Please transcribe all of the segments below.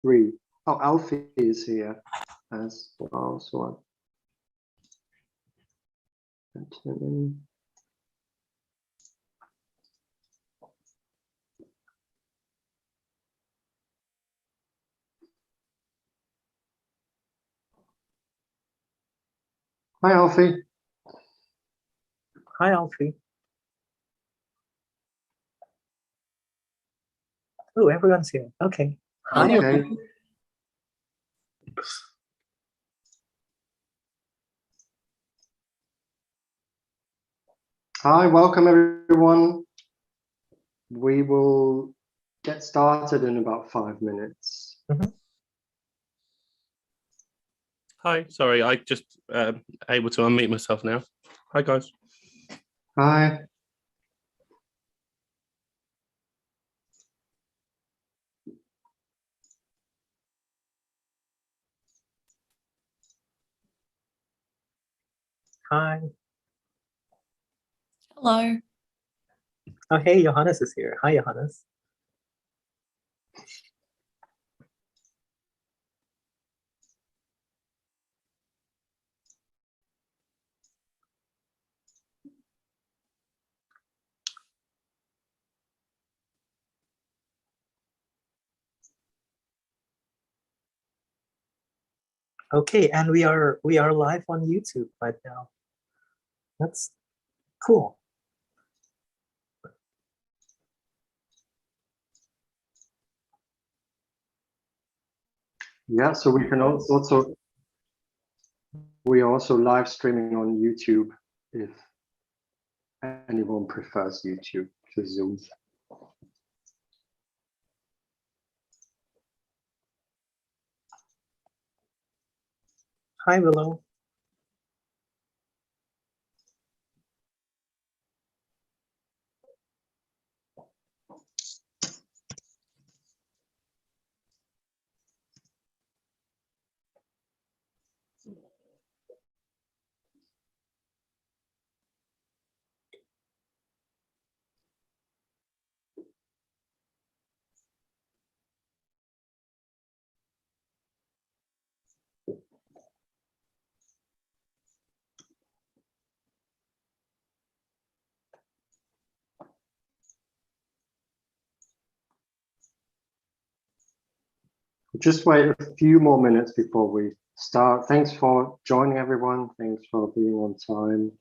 three. Oh, Alfie is here as well. So hi, Alfie. Hi, Alfie. Oh, everyone's here. Okay. Hi. Okay. Hi, welcome everyone. We will get started in about 5 minutes. Hi, sorry, I just able to unmute myself now. Hi, guys. Hi. Hi. Hello. Oh, hey, Johannes is here. Hi, Johannes. Okay, and we are live on YouTube right now. That's cool. Yeah, so we can also we are also live streaming on YouTube if anyone prefers YouTube to Zoom. Hi, Willow. Just wait a few more minutes before we start. Thanks for joining, everyone. Thanks for being on time.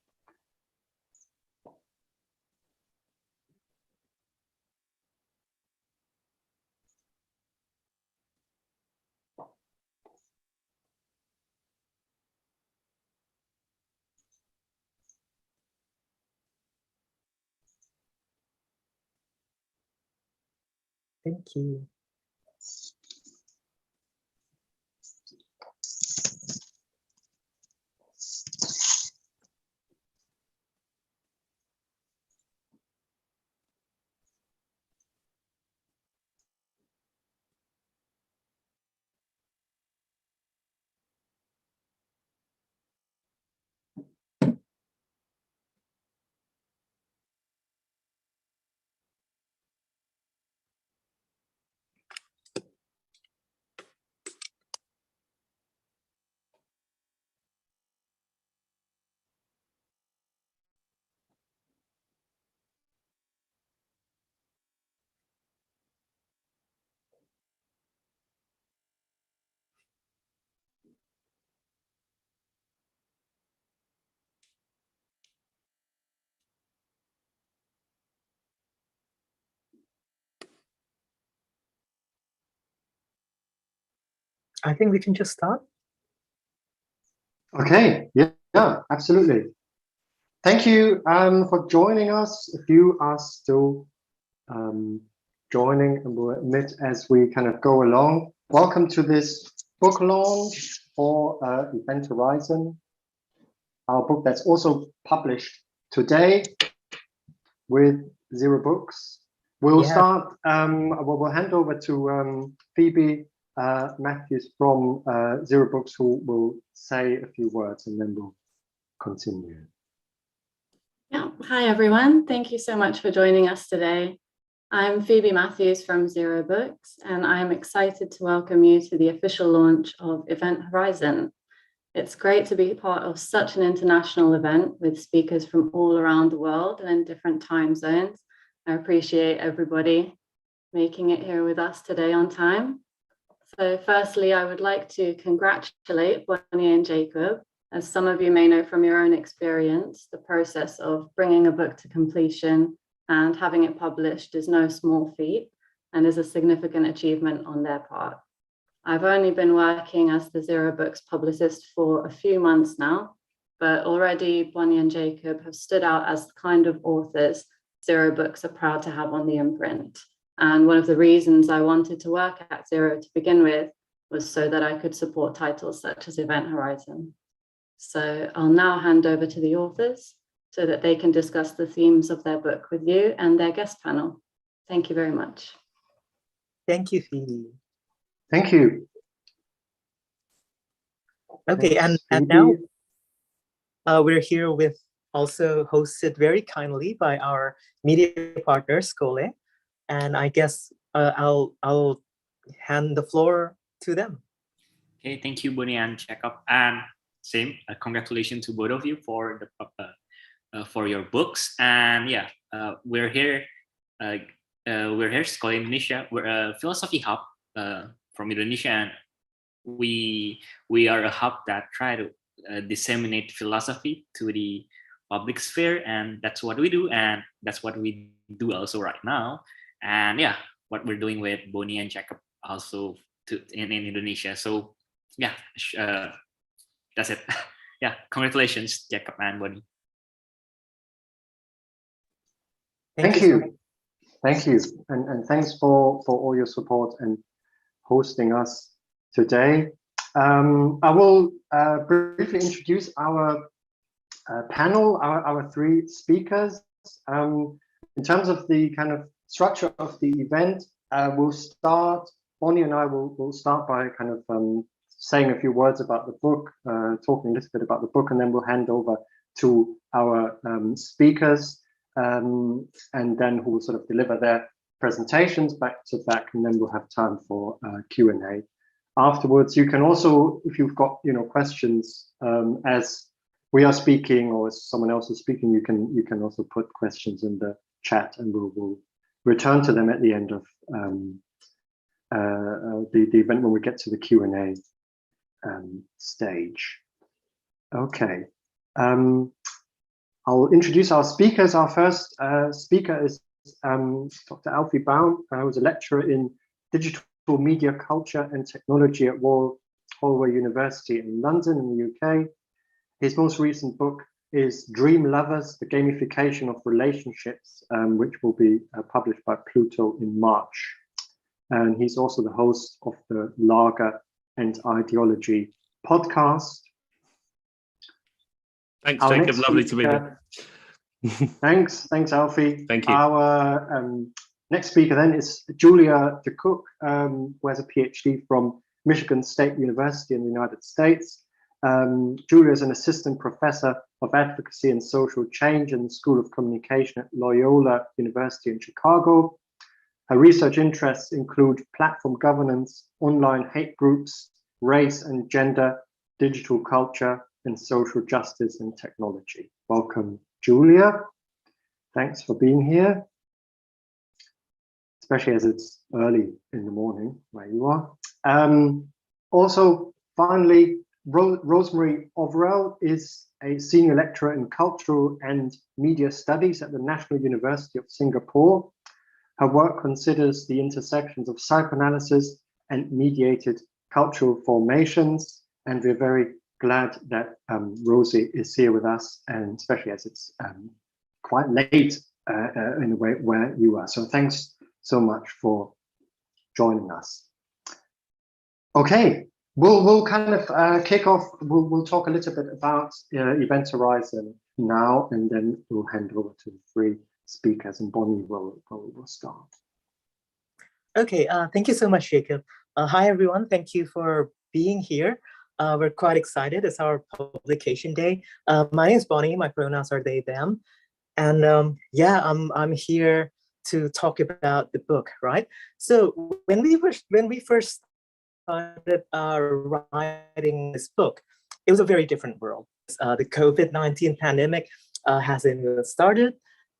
Thank you. I think we can just start. Okay, yeah, absolutely. Thank you for joining us. If you are still joining, and we'll admit as we kind of go along. Welcome to this book launch for Event Horizon, our book that's also published today with Zero Books. We'll start, we'll hand over to Phoebe Matthews from Zero Books, who will say a few words and then we'll continue. Yeah. Hi, everyone. Thank you so much for joining us today. I'm Phoebe Matthews from Zero Books, and I'm excited to welcome you to the official launch of Event Horizon. It's great to be part of such an international event with speakers from all around the world and in different time zones. I appreciate everybody making it here with us today on time. So firstly, I would like to congratulate Bonnie and Jacob. As some of you may know from your own experience, the process of bringing a book to completion and having it published is no small feat and is a significant achievement on their part. I've only been working as the Zero Books publicist for a few months now, but already Bonnie and Jacob have stood out as the kind of authors Zero Books are proud to have on the imprint. And one of the reasons I wanted to work at Zero to begin with was so that I could support titles such as Event Horizon. So I'll now hand over to the authors so that they can discuss the themes of their book with you and their guest panel. Thank you very much. Thank you, Phoebe. Thank you. Okay, Thanks, and Phoebe. now we're here with, also hosted very kindly by our media partner, Skole. And I guess I'll hand the floor to them. Okay, thank you, Bonnie and Jacob. And same, congratulations to both of you for your books. And yeah, we're here. We're here, Skole Indonesia. We're a philosophy hub from Indonesia, and we are a hub that try to disseminate philosophy to the public sphere, and that's what we do, and that's what we do also right now. And yeah, what we're doing with Bonnie and Jacob also in Indonesia. So yeah, that's it. Yeah, congratulations, Jacob and Bonnie. Thank so much. you. Thank you. And thanks for all your support and hosting us today. I will briefly introduce our panel, our three speakers. In terms of the kind of structure of the event, we'll start, Bonnie and I will start by kind of saying a few words about the book, talking a little bit about the book, and then we'll hand over to our speakers, and then who will sort of deliver their presentations back to back, and then we'll have time for Q&A. Afterwards, you can also, if you've got questions as we are speaking or as someone else is speaking, you can also put questions in the chat, and we'll return to them at the end of the event when we get to the Q&A stage. Okay. I'll introduce our speakers. Our first speaker is Dr. Alfie Baum, who's a lecturer in digital media culture and technology at Royal Holloway University in London in the UK. His most recent book is Dream Lovers, The Gamification of Relationships, which will be published by Pluto in March. And he's also the host of the Lager and Ideology podcast. Thanks, Our Jacob. next Lovely to be speaker- here. Thanks, Alfie. Thank you. Our next speaker then is Julia de Cook, who has a PhD from Michigan State University in the United States. Julia is an assistant professor of advocacy and social change in the School of Communication at Loyola University in Chicago. Her research interests include platform governance, online hate groups, race and gender, digital culture, and social justice and technology. Welcome, Julia. Thanks for being here, especially as it's early in the morning where you are. Also, finally, Rosemary Overell is a senior lecturer in cultural and media studies at the National University of Singapore. Her work considers the intersections of psychoanalysis and mediated cultural formations, and we're very glad that Rosie is here with us, and especially as it's quite late in the way where you are. So thanks so much for joining us. Okay, we'll kind of kick off. We'll talk a little bit about Event Horizon now, and then we'll hand over to the three speakers, and Bonnie will start. Okay, thank you so much, Jacob. Hi, everyone. Thank you for being here. We're quite excited. It's our publication day. My name is Bonnie. My pronouns are they, them. And yeah, I'm here to talk about the book, right? So when we first started writing this book, it was a very different world. The COVID-19 pandemic hasn't even started,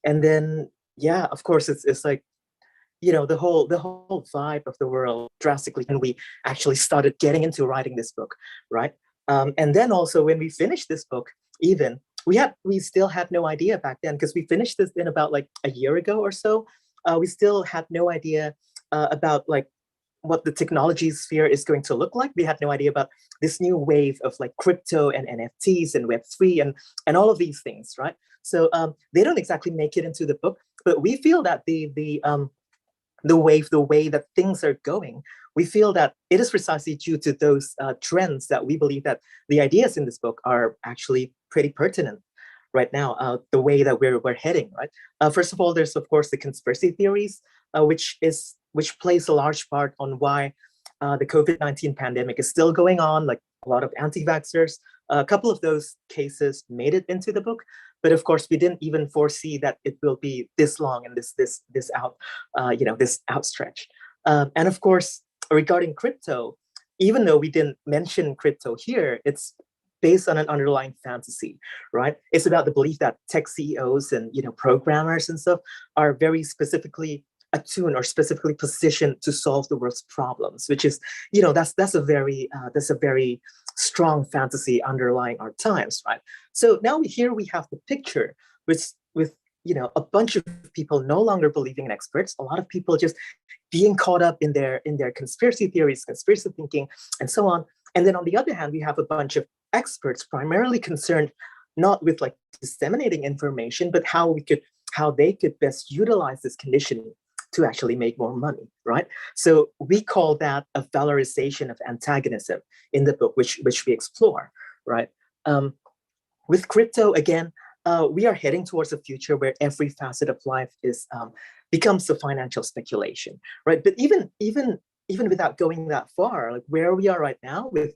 and then yeah, of course, it's like, you know, the whole vibe of the world drastically when we actually started getting into writing this book, right? And then also when we finished this book, even we still had no idea back then, because we finished this in about like a year ago or so. We still had no idea about like what the technology sphere is going to look like. We had no idea about this new wave of like crypto and NFTs and Web3 and all of these things, right? So they don't exactly make it into the book, but we feel that the way that things are going, we feel that it is precisely due to those trends that we believe that the ideas in this book are actually pretty pertinent right now, the way that we're heading, right? First of all, there's of course the conspiracy theories, which plays a large part on why the COVID-19 pandemic is still going on, like a lot of anti-vaxxers. A couple of those cases made it into the book, but of course we didn't even foresee that it will be this long and this outstretch. And of course, regarding crypto, even though we didn't mention crypto here, it's based on an underlying fantasy, right? It's about the belief that tech CEOs and programmers and stuff are very specifically attuned or specifically positioned to solve the world's problems, which is, that's a very strong fantasy underlying our times, right? So now here we have the picture with a bunch of people no longer believing in experts, a lot of people just being caught up in their conspiracy theories, conspiracy thinking, and so on. And then on the other hand, we have a bunch of experts primarily concerned not with like disseminating information, but how they could best utilize this condition to actually make more money, right? So we call that a valorization of antagonism in the book, which we explore, right? With crypto, again, we are heading towards a future where every facet of life becomes a financial speculation, right? But even without going that far, like where we are right now with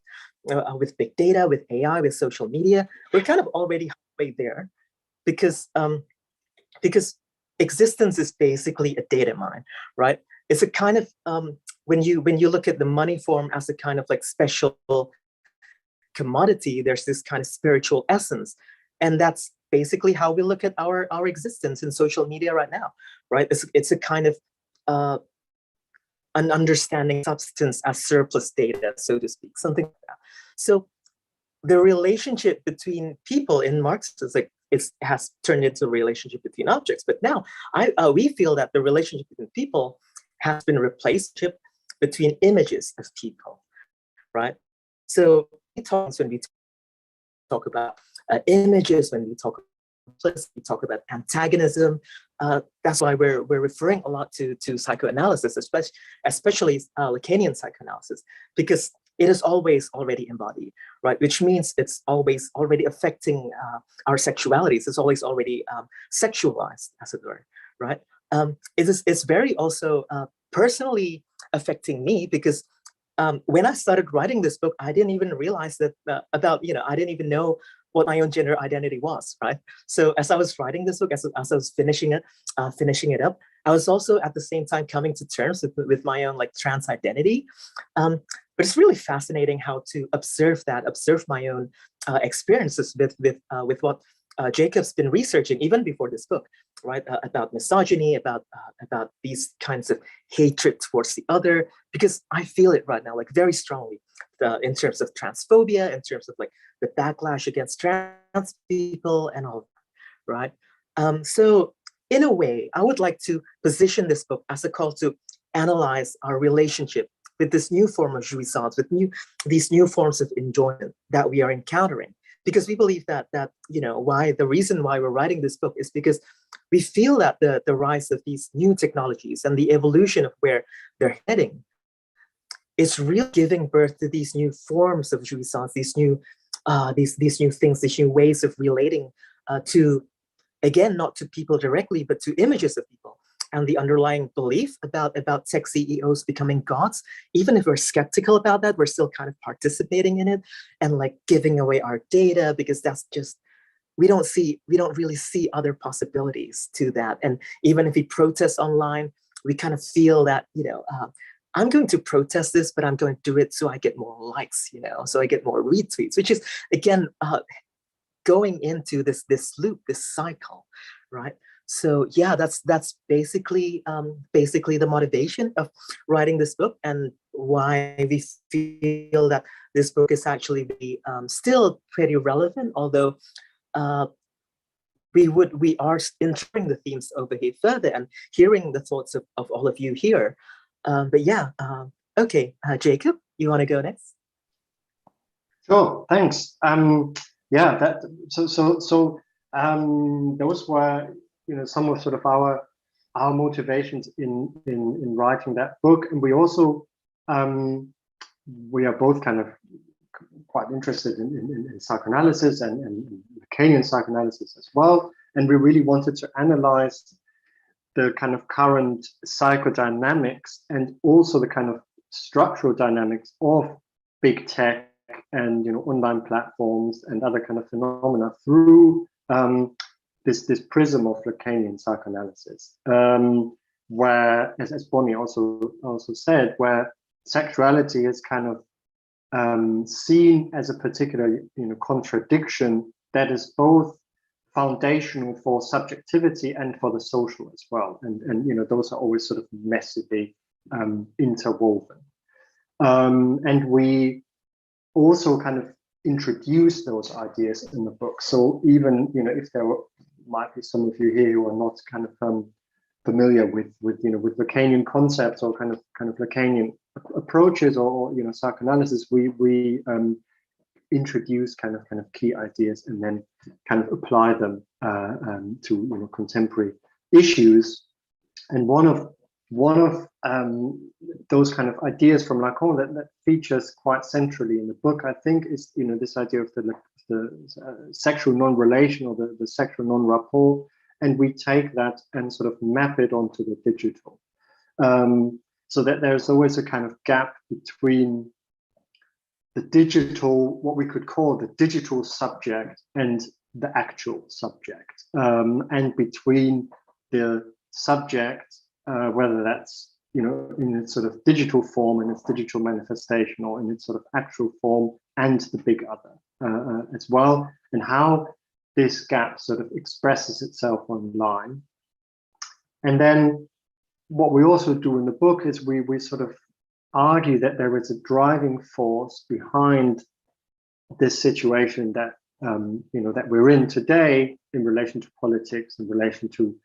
big data, with AI, with social media, we're kind of already halfway there, because existence is basically a data mine, right? It's a kind of when you look at the money form as a kind of like special commodity, there's this kind of spiritual essence, and that's basically how we look at our existence in social media right now, right? It's a kind of an understanding substance as surplus data, so to speak, something like that. So the relationship between people in Marxism has turned into a relationship between objects. But now we feel that the relationship between people has been replaced between images of people, right? So when we talk about images, when we talk about antagonism, that's why we're referring a lot to psychoanalysis, especially Lacanian psychoanalysis, because it is always already embodied, right? Which means it's always already affecting our sexualities. It's always already sexualized, as it were, right? It's very also personally affecting me, because when I started writing this book, I didn't even realize that I didn't even know what my own gender identity was, right? So as I was writing this book, as I was finishing it up, I was also at the same time coming to terms with my own like trans identity. But it's really fascinating how to observe my own experiences with what Jacob's been researching even before this book, right? About misogyny, about these kinds of hatred towards the other, because I feel it right now, like very strongly, in terms of transphobia, in terms of like the backlash against trans people and all of that, right? So in a way, I would like to position this book as a call to analyze our relationship with this new form of jouissance, with these new forms of enjoyment that we are encountering. Because we believe that the reason why we're writing this book is because we feel that the rise of these new technologies and the evolution of where they're heading is really giving birth to these new forms of jouissance, these new things, these new ways of relating to, again, not to people directly, but to images of people. And the underlying belief about tech CEOs becoming gods, even if we're skeptical about that, we're still kind of participating in it and like giving away our data, because that's just we don't really see other possibilities to that. And even if we protest online, we kind of feel that, I'm going to protest this, but I'm going to do it so I get more likes, so I get more retweets, which is, again, going into this loop, this cycle, right? So yeah, that's basically the motivation of writing this book, and why we feel that this book is actually still pretty relevant, although we are entering the themes over here further and hearing the thoughts of all of you here. But yeah, okay, Jacob, you want to go next? Sure, thanks. Yeah, those were some of sort of our motivations in writing that book, and we also we are both kind of quite interested in psychoanalysis and Lacanian psychoanalysis as well, and we really wanted to analyze the kind of current psychodynamics and also the kind of structural dynamics of big tech and online platforms and other kind of phenomena through this prism of Lacanian psychoanalysis, where, as Bonnie also said, where sexuality is kind of seen as a particular contradiction that is both foundational for subjectivity and for the social as well, and those are always sort of massively interwoven, and we also kind of introduce those ideas in the book. So even if there might be some of you here who are not kind of familiar with Lacanian concepts or kind of Lacanian approaches or psychoanalysis, we introduce kind of key ideas and then kind of apply them to contemporary issues. And one of those kind of ideas from Lacan that features quite centrally in the book, I think, is this idea of the sexual non-relation or the sexual non-rapport, and we take that and sort of map it onto the digital, so that there's always a kind of gap between the digital, what we could call the digital subject, and the actual subject, and between the subject, whether that's in its sort of digital form, in its digital manifestation, or in its sort of actual form, and the big other as well, and how this gap sort of expresses itself online. And then what we also do in the book is we sort of argue that there is a driving force behind this situation that that we're in today in relation to politics, in relation to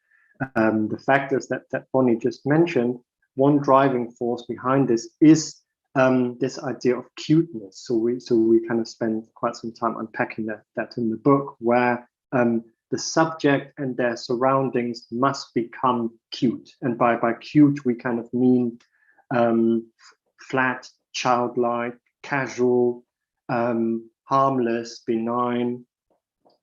the factors that Bonnie just mentioned. One driving force behind this is this idea of cuteness. So we kind of spend quite some time unpacking that in the book, where the subject and their surroundings must become cute. And by cute, we kind of mean flat, childlike, casual, harmless, benign.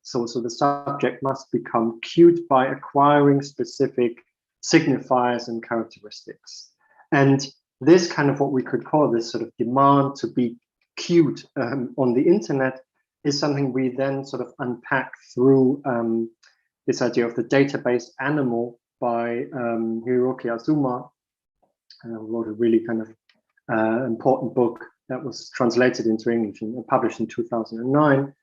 So the subject must become cute by acquiring specific signifiers and characteristics. And this kind of what we could call this sort of demand to be cute on the internet is something we then sort of unpack through this idea of the database animal by Hiroki Azuma, who wrote a really kind of important book that was translated into English and published in 2009,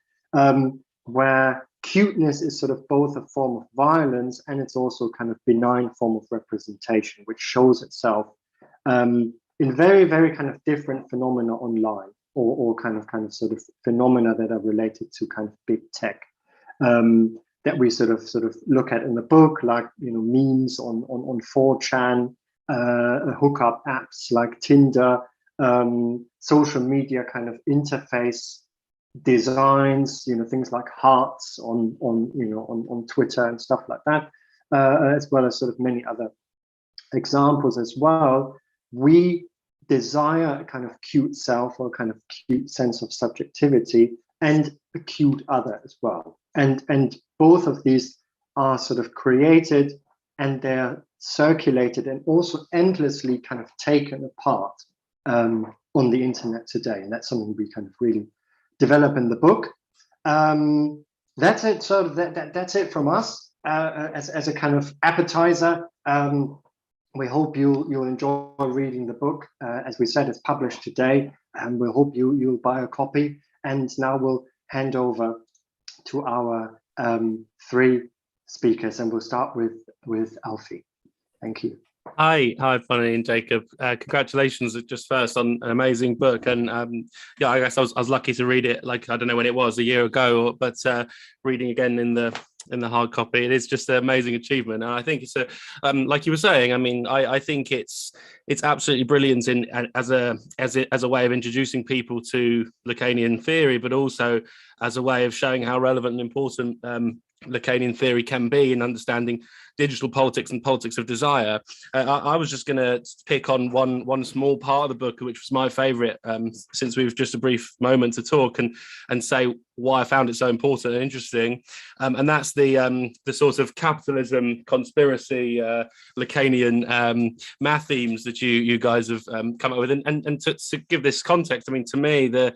where cuteness is sort of both a form of violence and it's also kind of benign form of representation, which shows itself in very, very kind of different phenomena online, or kind of sort of phenomena that are related to kind of big tech, that we sort of look at in the book, like memes on 4chan, hookup apps like Tinder, social media kind of interface designs, things like hearts on Twitter and stuff like that, as well as sort of many other examples as well. We desire a kind of cute self or a kind of cute sense of subjectivity and a cute other as well. And both of these are sort of created and they're circulated and also endlessly kind of taken apart on the internet today. And that's something we kind of really develop in the book. That's it. So that's it from us as a kind of appetizer. We hope you'll enjoy reading the book. As we said, it's published today, and we hope you'll buy a copy. And now we'll hand over to our three speakers, and we'll start with Alfie. Thank you. Hi, Bonnie and Jacob. Congratulations just first on an amazing book. And yeah, I guess I was lucky to read it, like, I don't know when it was, a year ago, but reading again in the hard copy, it is just an amazing achievement. And I think it's like you were saying, I mean, I think it's absolutely brilliant as a way of introducing people to Lacanian theory, but also as a way of showing how relevant and important Lacanian theory can be in understanding digital politics and politics of desire. I was just going to pick on one small part of the book, which was my favorite, since we've just a brief moment to talk, and say why I found it so important and interesting. And that's the sort of capitalism conspiracy Lacanian math themes that you guys have come up with. And to give this context, I mean, to me, the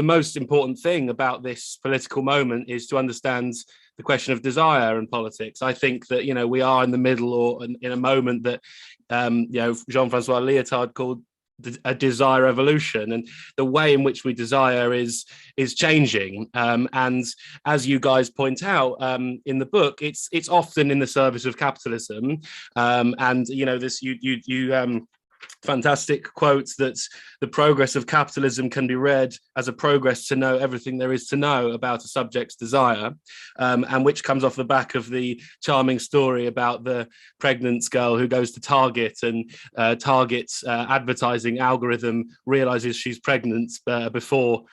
most important thing about this political moment is to understand the question of desire and politics. I think that, we are in the middle, or in a moment that, Jean-Francois Lyotard called a desire evolution, and the way in which we desire is changing. And as you guys point out in the book, it's often in the service of capitalism. And this you fantastic quotes that the progress of capitalism can be read as a progress to know everything there is to know about a subject's desire, and which comes off the back of the charming story about the pregnant girl who goes to Target, and Target's advertising algorithm realizes she's pregnant before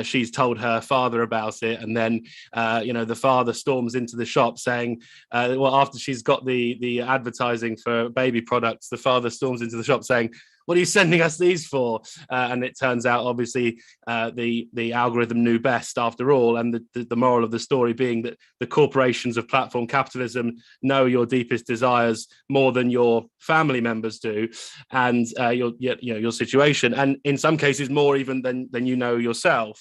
she's told her father about it, and then the father storms into the shop saying, after she's got the advertising for baby products, the father storms into the shop saying, "What are you sending us these for?" And it turns out, obviously, the algorithm knew best after all. And the moral of the story being that the corporations of platform capitalism know your deepest desires more than your family members do, and your situation, and in some cases more even than yourself.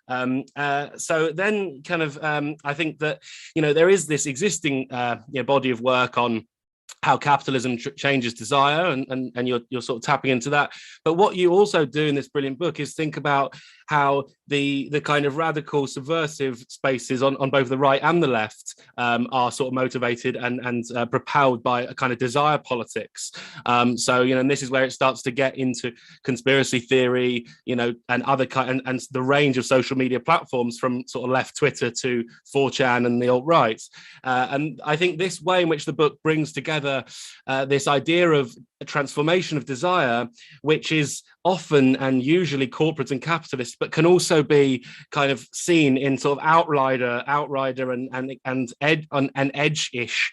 So then, kind of, I think that there is this existing body of work on how capitalism changes desire, and you're sort of tapping into that. But what you also do in this brilliant book is think about how the kind of radical subversive spaces on both the right and the left are sort of motivated and propelled by a kind of desire politics. So and this is where it starts to get into conspiracy theory, and other and the range of social media platforms, from sort of left Twitter to 4chan and the alt-right. And I think this way in which the book brings together this idea of a transformation of desire, which is often and usually corporate and capitalist, but can also be kind of seen in sort of outrider and edge-ish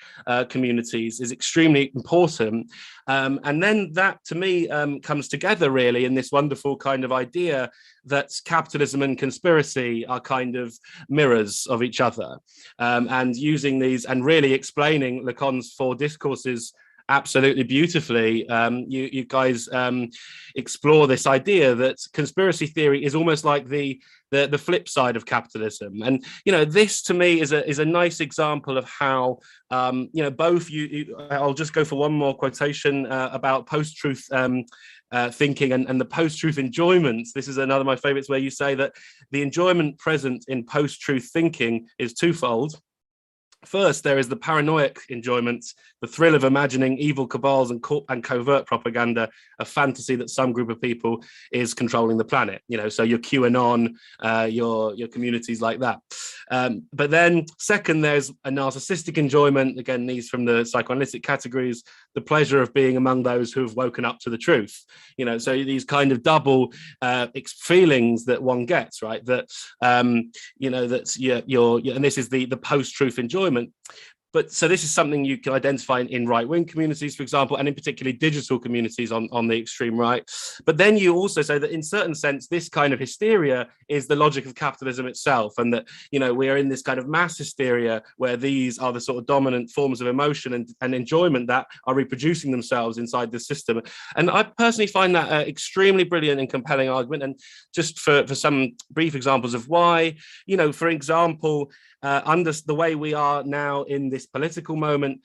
communities, is extremely important. And then that, to me, comes together really in this wonderful kind of idea that capitalism and conspiracy are kind of mirrors of each other, and using these and really explaining Lacan's four discourses absolutely beautifully. You guys explore this idea that conspiracy theory is almost like the flip side of capitalism, and this to me is a nice example of how both I'll just go for one more quotation about post-truth thinking and the post-truth enjoyment. This is another of my favorites, where you say that the enjoyment present in post-truth thinking is twofold. First, there is the paranoid enjoyment, the thrill of imagining evil cabals and covert propaganda, a fantasy that some group of people is controlling the planet. So your QAnon, your communities like that. But then, second, there's a narcissistic enjoyment. Again, these from the psychoanalytic categories, the pleasure of being among those who have woken up to the truth. So these kind of double feelings that one gets, right? That that's you're and this is the post-truth enjoyment. But so this is something you can identify in right-wing communities, for example, and in particularly digital communities on the extreme right. But then you also say that in certain sense, this kind of hysteria is the logic of capitalism itself, and that, we are in this kind of mass hysteria where these are the sort of dominant forms of emotion and enjoyment that are reproducing themselves inside the system. And I personally find that an extremely brilliant and compelling argument. And just for some brief examples of why, for example, under the way we are now in this political moment,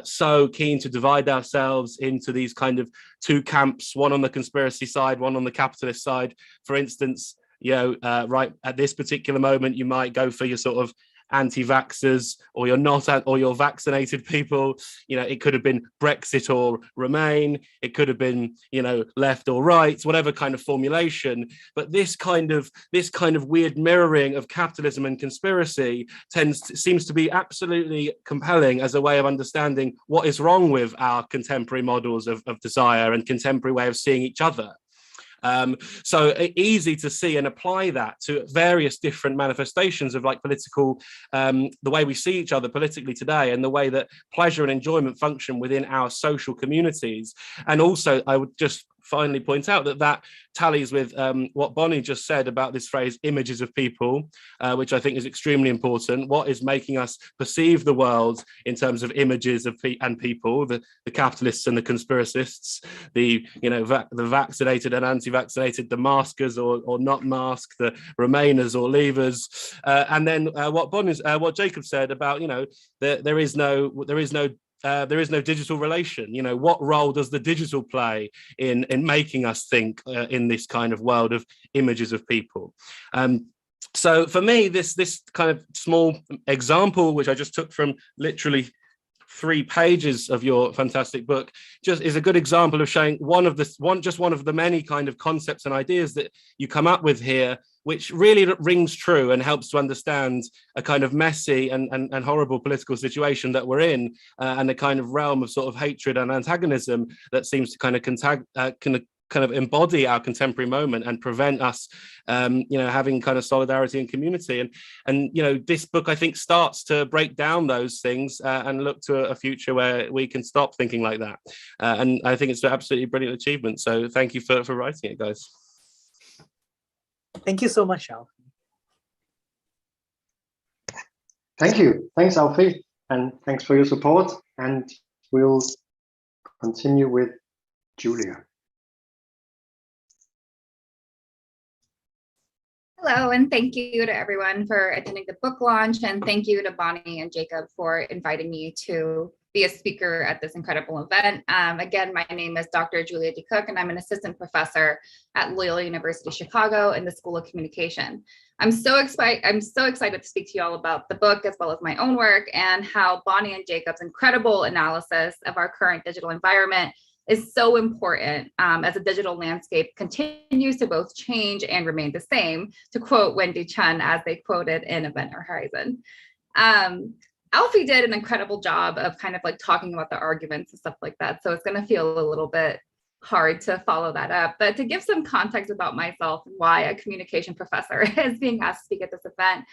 so keen to divide ourselves into these kind of two camps, one on the conspiracy side, one on the capitalist side. For instance, right at this particular moment, you might go for your sort of anti-vaxxers, or you're not, or you're vaccinated people. It could have been Brexit or Remain. It could have been, left or right, whatever kind of formulation. But this kind of weird mirroring of capitalism and conspiracy seems to be absolutely compelling as a way of understanding what is wrong with our contemporary models of desire and contemporary way of seeing each other. So easy to see and apply that to various different manifestations of like political, the way we see each other politically today, and the way that pleasure and enjoyment function within our social communities. And also, I would just finally point out that tallies with what Bonnie just said about this phrase images of people, which I think is extremely important. What is making us perceive the world in terms of images of people, the capitalists and the conspiracists, the vaccinated and anti-vaccinated, the maskers or not masked, the remainers or leavers, and then what Jacob said about there is no digital relation. What role does the digital play in making us think in this kind of world of images of people? So for me, this kind of small example, which I just took from literally 3 pages of your fantastic book, just is a good example of showing one of the many kind of concepts and ideas that you come up with here, which really rings true and helps to understand a kind of messy and horrible political situation that we're in, and a kind of realm of sort of hatred and antagonism that seems to kind of embody our contemporary moment and prevent us having kind of solidarity and community. And this book, I think, starts to break down those things and look to a future where we can stop thinking like that. And I think it's an absolutely brilliant achievement. So thank you for writing it, guys. Thank you so much, Al. Thank you. Thanks, Alfie. And thanks for your support. And we'll continue with Julia. Hello, and thank you to everyone for attending the book launch, and thank you to Bonnie and Jacob for inviting me to be a speaker at this incredible event. Again, my name is Dr. Julia D. Cook, and I'm an assistant professor at Loyola University Chicago in the School of Communication. I'm so excited to speak to you all about the book, as well as my own work, and how Bonnie and Jacob's incredible analysis of our current digital environment is so important as the digital landscape continues to both change and remain the same, to quote Wendy Chun, as they quoted in Event Horizon. Alfie did an incredible job of kind of like talking about the arguments and stuff like that. So it's going to feel a little bit hard to follow that up. But to give some context about myself and why a communication professor is being asked to speak at this event,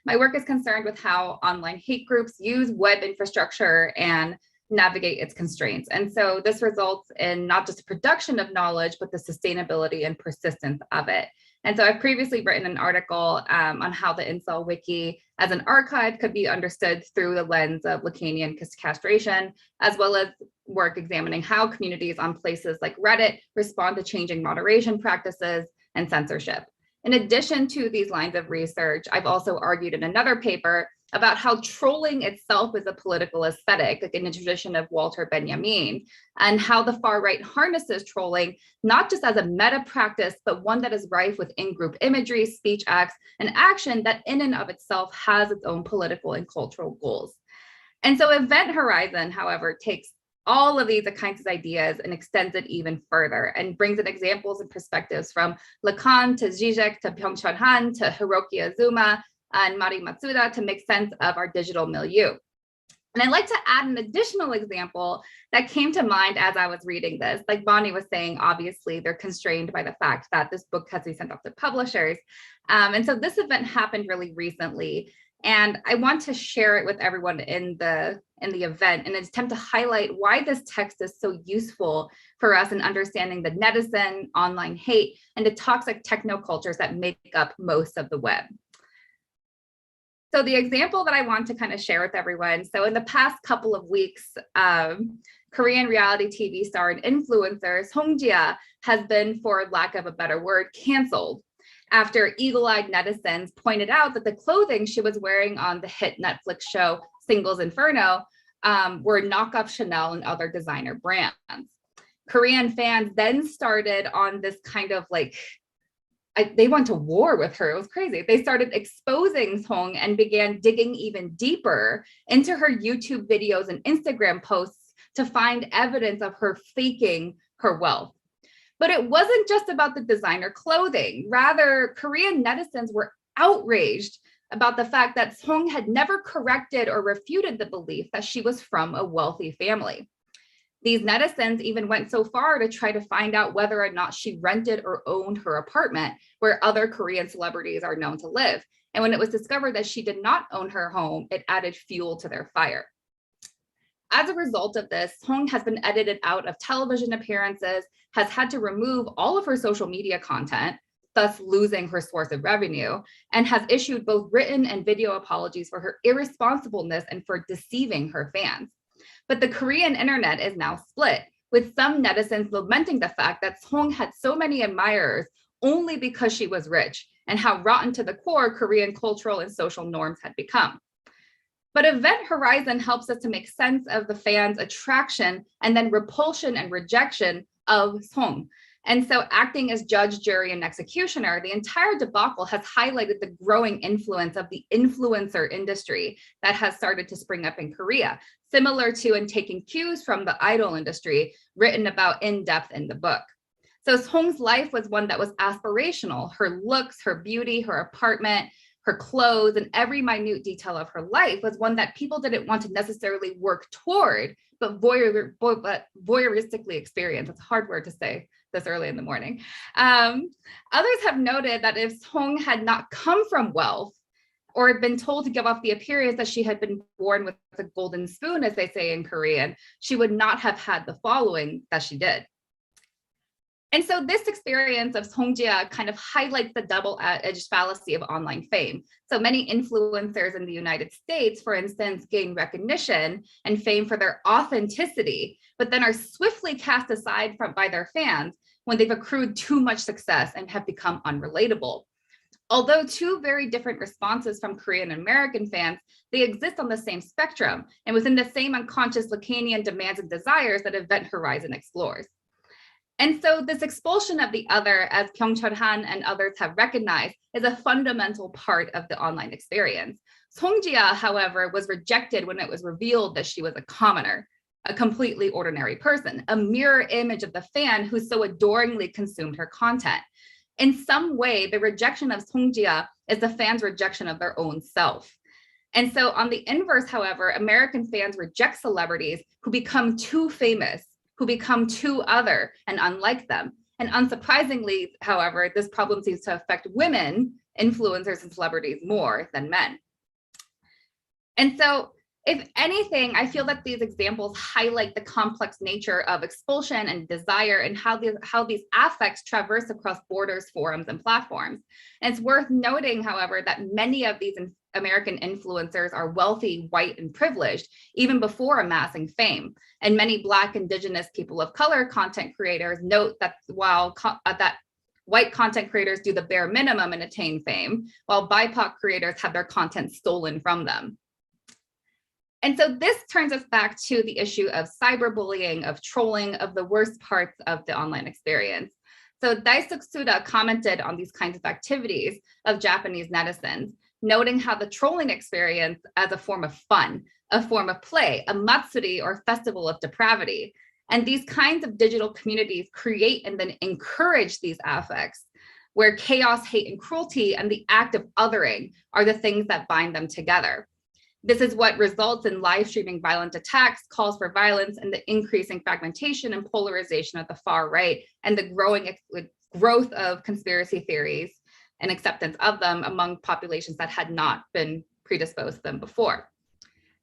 my work is concerned with how online hate groups use web infrastructure and navigate its constraints. And so this results in not just the production of knowledge, but the sustainability and persistence of it. And so I've previously written an article on how the Incel Wiki as an archive could be understood through the lens of Lacanian castration, as well as work examining how communities on places like Reddit respond to changing moderation practices and censorship. In addition to these lines of research, I've also argued in another paper about how trolling itself is a political aesthetic, like in the tradition of Walter Benjamin, and how the far right harnesses trolling, not just as a meta practice, but one that is rife with in-group imagery, speech acts, and action that in and of itself has its own political and cultural goals. And so Event Horizon, however, takes all of these kinds of ideas and extends it even further and brings in examples and perspectives from Lacan to Zizek to Byung-Chul Han to Hiroki Azuma and Mari Matsuda to make sense of our digital milieu. And I'd like to add an additional example that came to mind as I was reading this. Like Bonnie was saying, obviously they're constrained by the fact that this book has to be sent off to publishers. And so this event happened really recently. And I want to share it with everyone in the event in an attempt to highlight why this text is so useful for us in understanding the netizen, online hate, and the toxic technocultures that make up most of the web. So the example that I want to kind of share with everyone, so in the past couple of weeks, Korean reality TV star and influencer Song Ji-ah has been, for lack of a better word, canceled. after eagle-eyed netizens pointed out that the clothing she was wearing on the hit Netflix show Singles Inferno were knockoff Chanel and other designer brands. Korean fans then started on this kind of like, they went to war with her. It was crazy. They started exposing Song and began digging even deeper into her YouTube videos and Instagram posts to find evidence of her faking her wealth. But it wasn't just about the designer clothing. Rather, Korean netizens were outraged about the fact that Song had never corrected or refuted the belief that she was from a wealthy family. These netizens even went so far to try to find out whether or not she rented or owned her apartment where other Korean celebrities are known to live. And when it was discovered that she did not own her home, it added fuel to their fire. As a result of this, Song has been edited out of television appearances, has had to remove all of her social media content, thus losing her source of revenue, and has issued both written and video apologies for her irresponsibleness and for deceiving her fans. But the Korean internet is now split, with some netizens lamenting the fact that Song had so many admirers only because she was rich, and how rotten to the core Korean cultural and social norms had become. But Event Horizon helps us to make sense of the fans' attraction and then repulsion and rejection of Song. And so acting as judge, jury, and executioner, the entire debacle has highlighted the growing influence of the influencer industry that has started to spring up in Korea, similar to and taking cues from the idol industry written about in depth in the book. So Song's life was one that was aspirational. Her looks, her beauty, her apartment, her clothes, and every minute detail of her life was one that people didn't want to necessarily work toward, but voyeuristically experience. It's a hard word to say this early in the morning. Others have noted that if Song had not come from wealth or been told to give off the appearance that she had been born with a golden spoon, as they say in Korean, she would not have had the following that she did. And so this experience of Songjia kind of highlights the double-edged fallacy of online fame. So many influencers in the United States, for instance, gain recognition and fame for their authenticity, but then are swiftly cast aside by their fans when they've accrued too much success and have become unrelatable. Although two very different responses from Korean and American fans, they exist on the same spectrum and within the same unconscious Lacanian demands and desires that Event Horizon explores. And so this expulsion of the other, as Kyung-Chul Han and others have recognized, is a fundamental part of the online experience. Songjia, however, was rejected when it was revealed that she was a commoner, a completely ordinary person, a mirror image of the fan who so adoringly consumed her content. In some way, the rejection of Songjia is the fans' rejection of their own self. And so on the inverse, however, American fans reject celebrities who become too famous, who become too other and unlike them. And unsurprisingly, however, this problem seems to affect women, influencers and celebrities more than men. And so if anything, I feel that these examples highlight the complex nature of expulsion and desire and how these affects traverse across borders, forums, and platforms. And it's worth noting, however, that many of these American influencers are wealthy, white, and privileged, even before amassing fame. And many Black, Indigenous, people of color content creators note that while white content creators do the bare minimum and attain fame, while BIPOC creators have their content stolen from them. And so this turns us back to the issue of cyberbullying, of trolling, of the worst parts of the online experience. So Daisuk Suda commented on these kinds of activities of Japanese netizens, noting how the trolling experience as a form of fun, a form of play, a matsuri or festival of depravity. And these kinds of digital communities create and then encourage these affects where chaos, hate, and cruelty and the act of othering are the things that bind them together. This is what results in live streaming violent attacks, calls for violence, and the increasing fragmentation and polarization of the far right, and the growing growth of conspiracy theories and acceptance of them among populations that had not been predisposed to them before.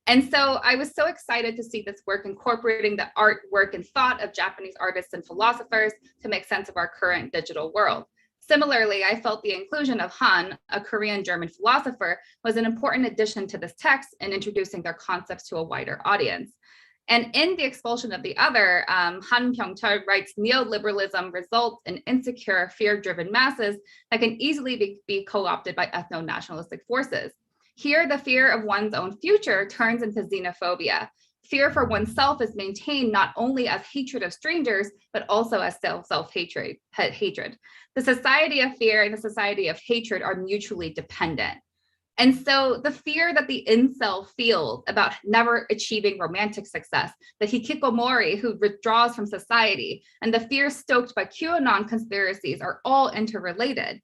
And so I was so excited to see this work incorporating the art, work, and thought of Japanese artists and philosophers to make sense of our current digital world. Similarly, I felt the inclusion of Han, a Korean-German philosopher, was an important addition to this text in introducing their concepts to a wider audience. And in The Expulsion of the Other, Han Byung-chul writes, neoliberalism results in insecure, fear-driven masses that can easily be co-opted by ethno-nationalistic forces. Here, the fear of one's own future turns into xenophobia. Fear for oneself is maintained not only as hatred of strangers, but also as self-hatred. The society of fear and the society of hatred are mutually dependent. And so the fear that the incel feels about never achieving romantic success, the hikikomori who withdraws from society, and the fear stoked by QAnon conspiracies are all interrelated.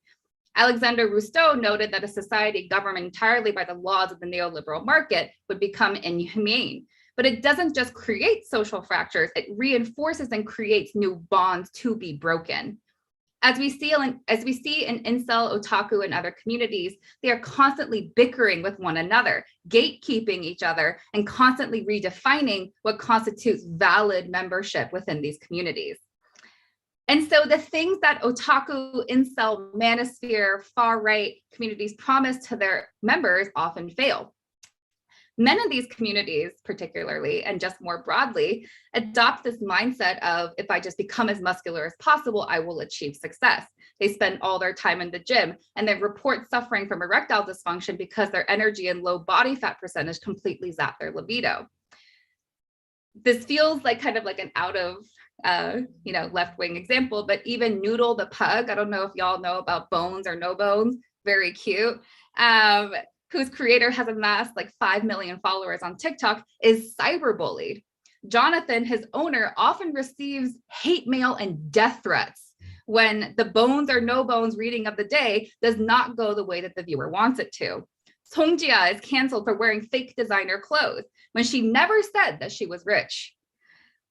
Alexander Rustow noted that a society governed entirely by the laws of the neoliberal market would become inhumane. But it doesn't just create social fractures, it reinforces and creates new bonds to be broken. As we see in incel, otaku, and other communities, they are constantly bickering with one another, gatekeeping each other, and constantly redefining what constitutes valid membership within these communities. And so the things that otaku, incel, manosphere, far-right communities promise to their members often fail. Many of these communities, particularly, and just more broadly, adopt this mindset of, if I just become as muscular as possible, I will achieve success. They spend all their time in the gym and they report suffering from erectile dysfunction because their energy and low body fat percentage completely zap their libido. This feels like kind of like an out of left-wing example, but even Noodle the pug, I don't know if y'all know about Bones or No Bones, very cute, whose creator has amassed like 5 million followers on TikTok, is cyberbullied. Jonathan, his owner, often receives hate mail and death threats when the Bones or No Bones reading of the day does not go the way that the viewer wants it to. Songjia is canceled for wearing fake designer clothes when she never said that she was rich.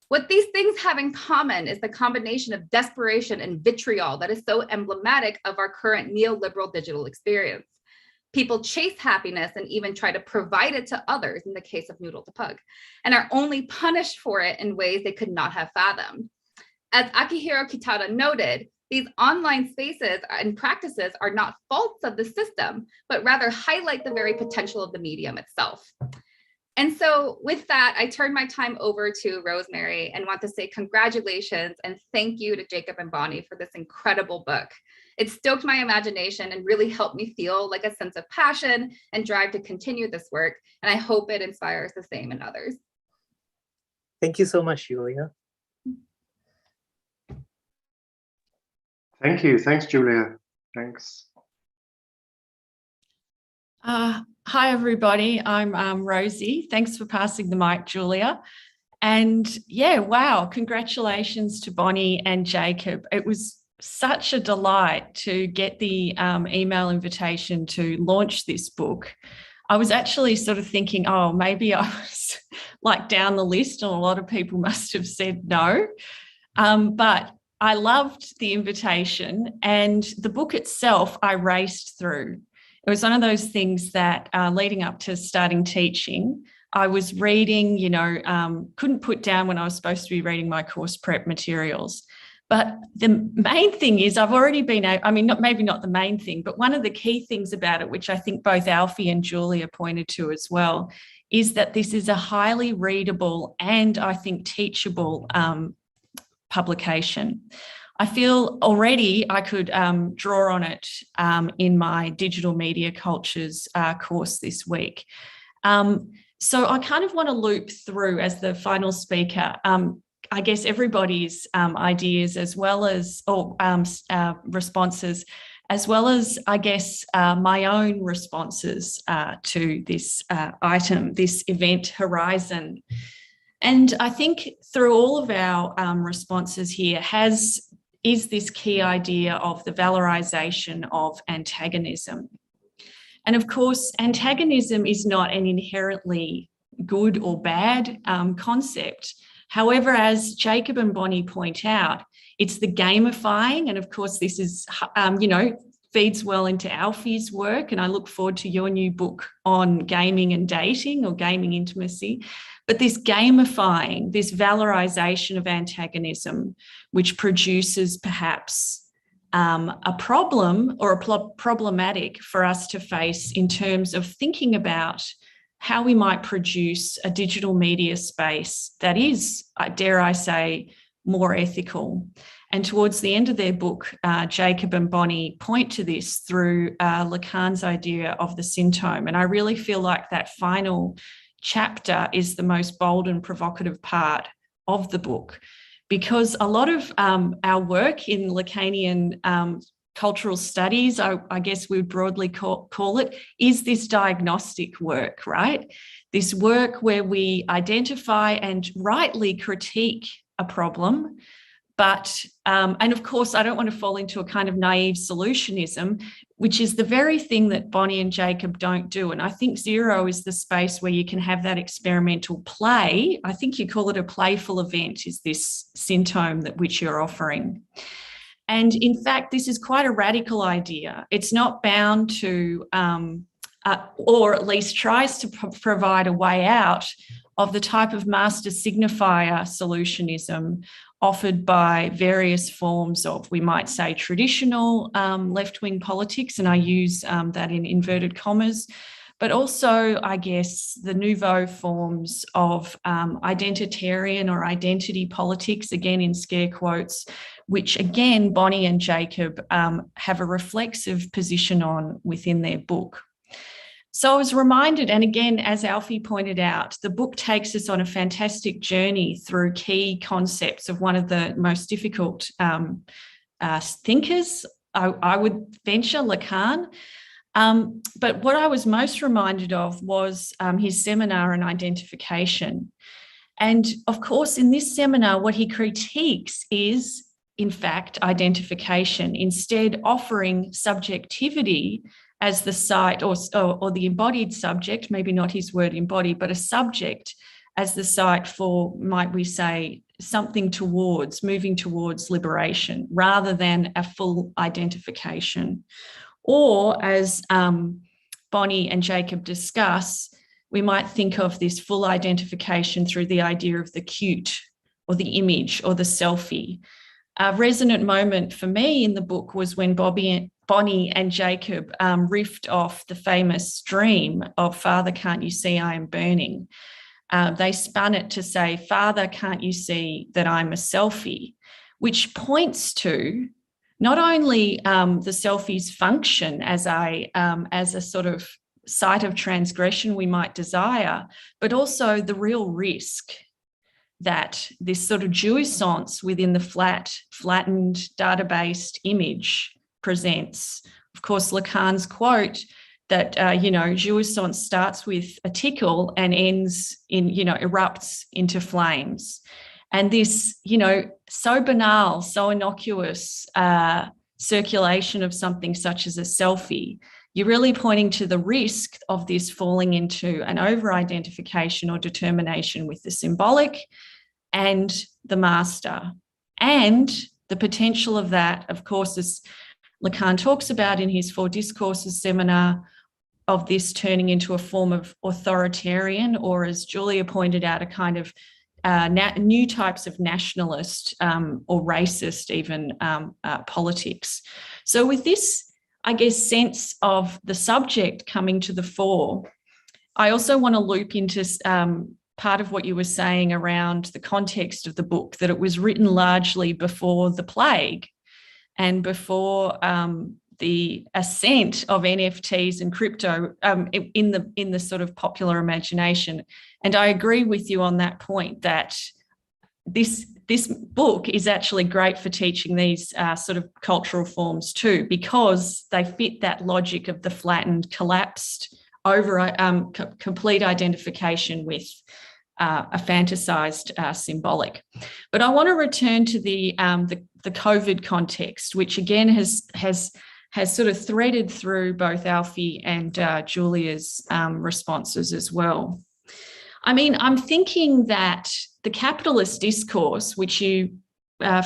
What these things have in common is the combination of desperation and vitriol that is so emblematic of our current neoliberal digital experience. People chase happiness and even try to provide it to others, in the case of Noodle the pug, and are only punished for it in ways they could not have fathomed. As Akihiro Kitada noted, these online spaces and practices are not faults of the system, but rather highlight the very potential of the medium itself. And so with that, I turn my time over to Rosemary and want to say congratulations and thank you to Jacob and Bonnie for this incredible book. It stoked my imagination and really helped me feel like a sense of passion and drive to continue this work. And I hope it inspires the same in others. Thank you so much, Julia. Thank you. Thanks, Julia. Thanks. Hi, everybody. I'm Rosie. Thanks for passing the mic, Julia. And yeah, wow, congratulations to Bonnie and Jacob. It was such a delight to get the email invitation to launch this book. I was actually sort of thinking, oh, maybe I was like down the list and a lot of people must have said no. But I loved the invitation, and the book itself I raced through. It was one of those things that leading up to starting teaching, I was reading, couldn't put down when I was supposed to be reading my course prep materials. But the main thing is I've already been, maybe not the main thing, but one of the key things about it, which I think both Alfie and Julia pointed to as well, is that this is a highly readable and I think teachable publication. I feel already I could draw on it in my digital media cultures course this week. So I kind of want to loop through as the final speaker, I guess everybody's ideas as well as responses, as well as I guess my own responses to this item, this event horizon. And I think through all of our responses here is this key idea of the valorization of antagonism. And of course, antagonism is not an inherently good or bad concept. However, as Jacob and Bonnie point out, it's the gamifying. And of course, this is, feeds well into Alfie's work. And I look forward to your new book on gaming and dating or gaming intimacy. But this gamifying, this valorization of antagonism, which produces perhaps a problem or a problematic for us to face in terms of thinking about how we might produce a digital media space that is, dare I say, more ethical. And towards the end of their book, Jacob and Bonnie point to this through Lacan's idea of the syntome. And I really feel like that final chapter is the most bold and provocative part of the book, because a lot of our work in Lacanian cultural studies, I guess we would broadly call it, is this diagnostic work, right? This work where we identify and rightly critique a problem. But, and of course, I don't want to fall into a kind of naive solutionism, which is the very thing that Bonnie and Jacob don't do. And I think Zero is the space where you can have that experimental play. I think you call it a playful event, is this syntome that which you're offering. And in fact, this is quite a radical idea. It's not bound to, or at least tries to provide a way out of the type of master signifier solutionism offered by various forms of, we might say, traditional left-wing politics, and I use that in inverted commas, but also, I guess, the nouveau forms of identitarian or identity politics, again in scare quotes, which again, Bonnie and Jacob have a reflexive position on within their book. So I was reminded, and again, as Alfie pointed out, the book takes us on a fantastic journey through key concepts of one of the most difficult thinkers, I would venture, Lacan. But what I was most reminded of was his seminar on identification. And of course, in this seminar, what he critiques is, in fact, identification, instead offering subjectivity as the site or the embodied subject, maybe not his word embodied, but a subject as the site for, might we say, something towards, moving towards liberation rather than a full identification. Or as Bonnie and Jacob discuss, we might think of this full identification through the idea of the cute or the image or the selfie. A resonant moment for me in the book was when Bonnie and Jacob riffed off the famous dream of Father, can't you see I am burning? They spun it to say, Father, can't you see that I'm a selfie? Which points to not only the selfie's function as a sort of site of transgression we might desire, but also the real risk that this sort of jouissance within the flattened, data-based image presents. Of course, Lacan's quote that, jouissance starts with a tickle and ends in, erupts into flames. And this, so banal, so innocuous circulation of something such as a selfie, you're really pointing to the risk of this falling into an over-identification or determination with the symbolic and the master. And the potential of that, of course, as Lacan talks about in his Four Discourses seminar, of this turning into a form of authoritarian, or as Julia pointed out, a kind of new types of nationalist or racist even politics. So with this, I guess, sense of the subject coming to the fore, I also want to loop into part of what you were saying around the context of the book, that it was written largely before the plague and before the ascent of NFTs and crypto in the sort of popular imagination. And I agree with you on that point, that this book is actually great for teaching these sort of cultural forms too, because they fit that logic of the flattened, collapsed, over complete identification with a fantasized symbolic. But I want to return to the COVID context, which again has sort of threaded through both Alfie and Julia's responses as well. I mean, I'm thinking that the capitalist discourse, which you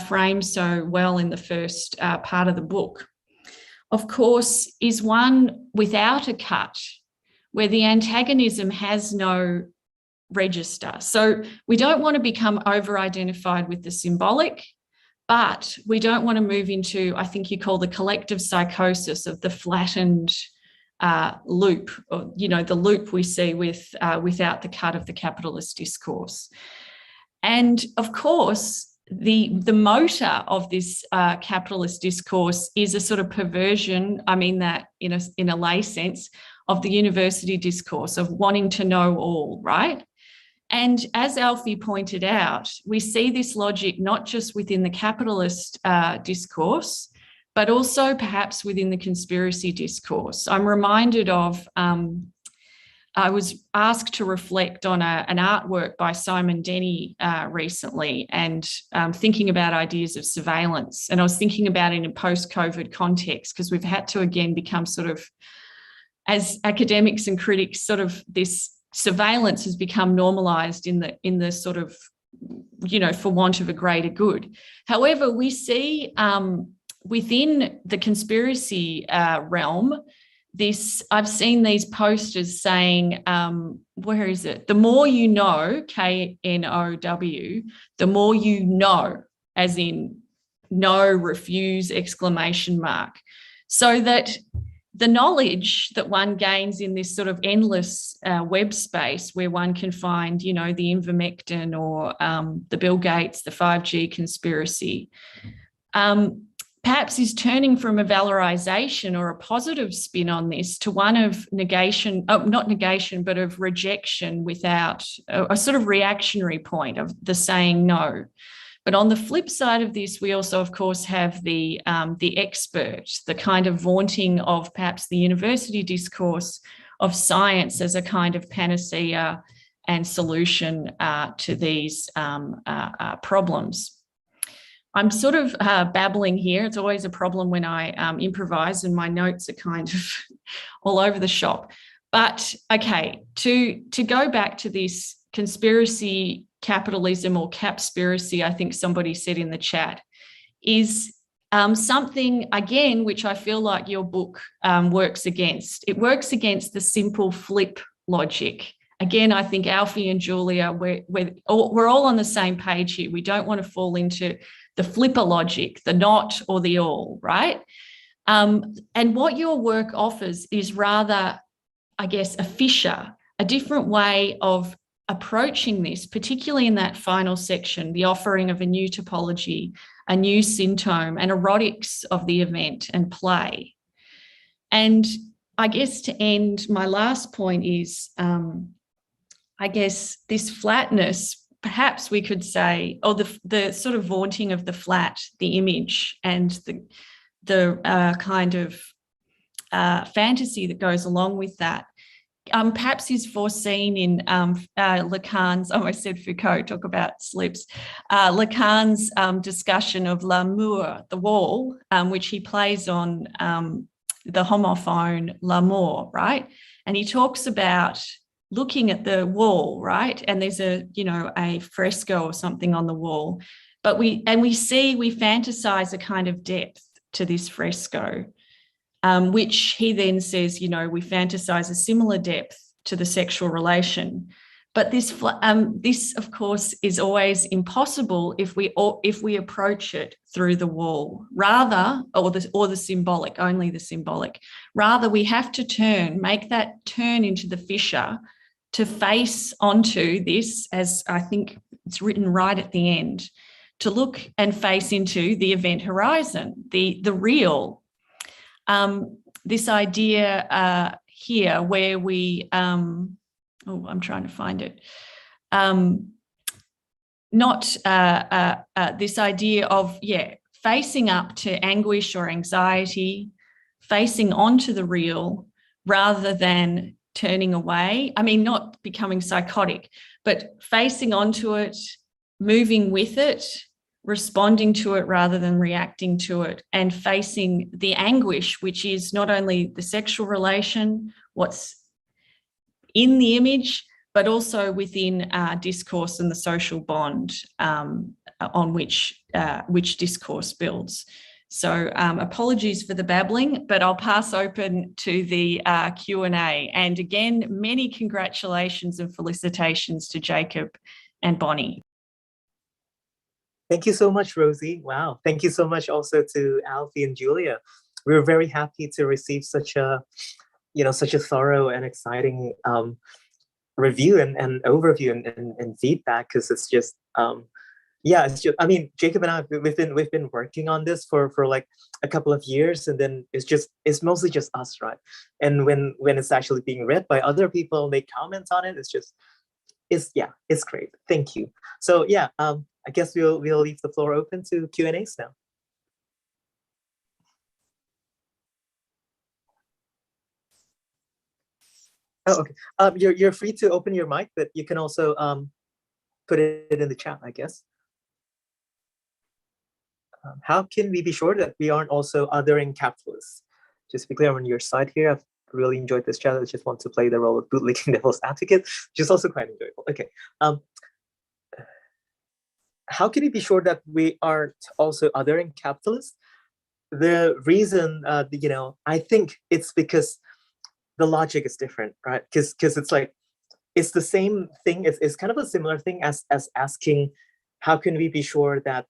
frame so well in the first part of the book, of course, is one without a cut, where the antagonism has no register. So we don't want to become over-identified with the symbolic, but we don't want to move into, I think you call the collective psychosis of the flattened loop, or, you know, the loop we see with without the cut of the capitalist discourse. And of course, the motor of this capitalist discourse is a sort of perversion, I mean that in a lay sense, of the university discourse of wanting to know all, right? And as Alfie pointed out, we see this logic not just within the capitalist discourse, but also perhaps within the conspiracy discourse. I'm reminded of, I was asked to reflect on an artwork by Simon Denny recently, and thinking about ideas of surveillance. And I was thinking about it in a post-COVID context, because we've had to again become sort of, as academics and critics, sort of this surveillance has become normalized in the sort of, you know, for want of a greater good. However, we see within the conspiracy realm, I've seen these posters saying, where is it? The more you know, KNOW, the more you know, as in no, refuse, exclamation mark. So that the knowledge that one gains in this sort of endless web space, where one can find, you know, the ivermectin or the Bill Gates, the 5G conspiracy, perhaps is turning from a valorization or a positive spin on this to one of negation, not negation, but of rejection without a sort of reactionary point of the saying no. But on the flip side of this, we also, of course, have the expert, the kind of vaunting of perhaps the university discourse of science as a kind of panacea and solution to these problems. I'm sort of babbling here. It's always a problem when I improvise and my notes are kind of all over the shop. But okay, to go back to this conspiracy capitalism, or capspiracy, I think somebody said in the chat, is something, again, which I feel like your book works against. It works against the simple flip logic. Again, I think Alfie and Julia, we're all on the same page here. We don't want to fall into the flipper logic, the not or the all, right? And what your work offers is rather, I guess, a fissure, a different way of approaching this, particularly in that final section, the offering of a new topology, a new symptom, and erotics of the event and play. And I guess to end, my last point is, I guess this flatness, perhaps we could say, or the sort of vaunting of the flat, the image, and the kind of fantasy that goes along with that, perhaps is foreseen in Lacan's, I said Foucault, talk about slips, Lacan's discussion of l'amour, the wall, which he plays on the homophone l'amour, right? And he talks about looking at the wall, right? And there's a fresco or something on the wall, but we fantasize a kind of depth to this fresco. Which he then says, we fantasize a similar depth to the sexual relation. But this, of course, is always impossible if we approach it through the wall, or the symbolic, only the symbolic. Rather, we have to make that turn into the fissure to face onto this, as I think it's written right at the end, to look and face into the event horizon, the real. This idea here where we, I'm trying to find it, this idea of, facing up to anguish or anxiety, facing onto the real rather than turning away. I mean, not becoming psychotic, but facing onto it, moving with it, responding to it rather than reacting to it, and facing the anguish, which is not only the sexual relation, what's in the image, but also within discourse and the social bond on which discourse builds. So apologies for the babbling, but I'll pass open to the Q&A. And again, many congratulations and felicitations to Jacob and Bonnie. Thank you so much, Rosie. Wow. Thank you so much also to Alfie and Julia. We were very happy to receive such a such a thorough and exciting review and overview and feedback, because it's just yeah, it's just, I mean, Jacob and I, we've been working on this for like a couple of years, and then it's mostly just us, right? And when it's actually being read by other people, they comment on it, it's great. Thank you. So yeah, I guess we'll leave the floor open to Q&As now. Oh, okay. You're free to open your mic, but you can also put it in the chat, I guess. How can we be sure that we aren't also othering capitalists? Just to be clear on your side here, I've really enjoyed this chat. I just want to play the role of bootlicking devil's advocate, which is also quite enjoyable. Okay. How can we be sure that we aren't also othering capitalists? The reason, I think it's because the logic is different, right? Because it's like, it's the same thing. It's kind of a similar thing as asking, how can we be sure that,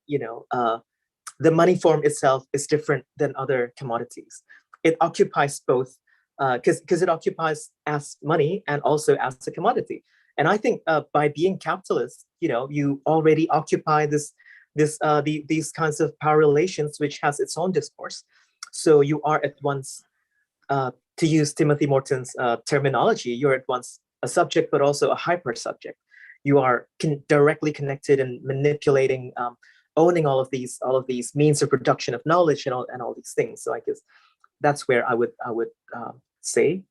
the money form itself is different than other commodities? It occupies both, because it occupies as money and also as a commodity. And I think by being capitalist, you already occupy these kinds of power relations, which has its own discourse. So you are at once, to use Timothy Morton's terminology, you're at once a subject, but also a hyper subject. You are directly connected and manipulating, owning all of these means of production of knowledge and all these things. So I guess that's where I would say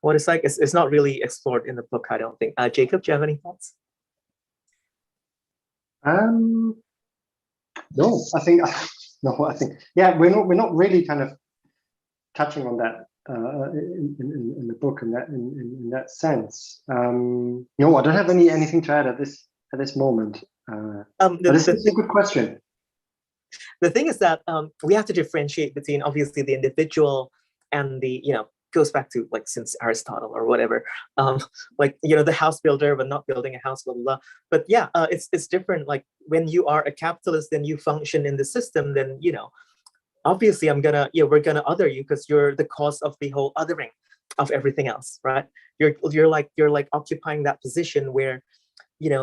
what it's like. It's not really explored in the book, I don't think. Jacob, do you have any thoughts? No, I think yeah, we're not really kind of touching on that in the book in that sense. No, I don't have anything to add at this moment. But it's a good question. The thing is that we have to differentiate between obviously the individual and the, goes back to like since Aristotle or whatever, the house builder but not building a house, blah, blah, blah. But yeah, it's different. Like when you are a capitalist and you function in the system, then, obviously we're gonna other you because you're the cause of the whole othering of everything else, right? You're like occupying that position where,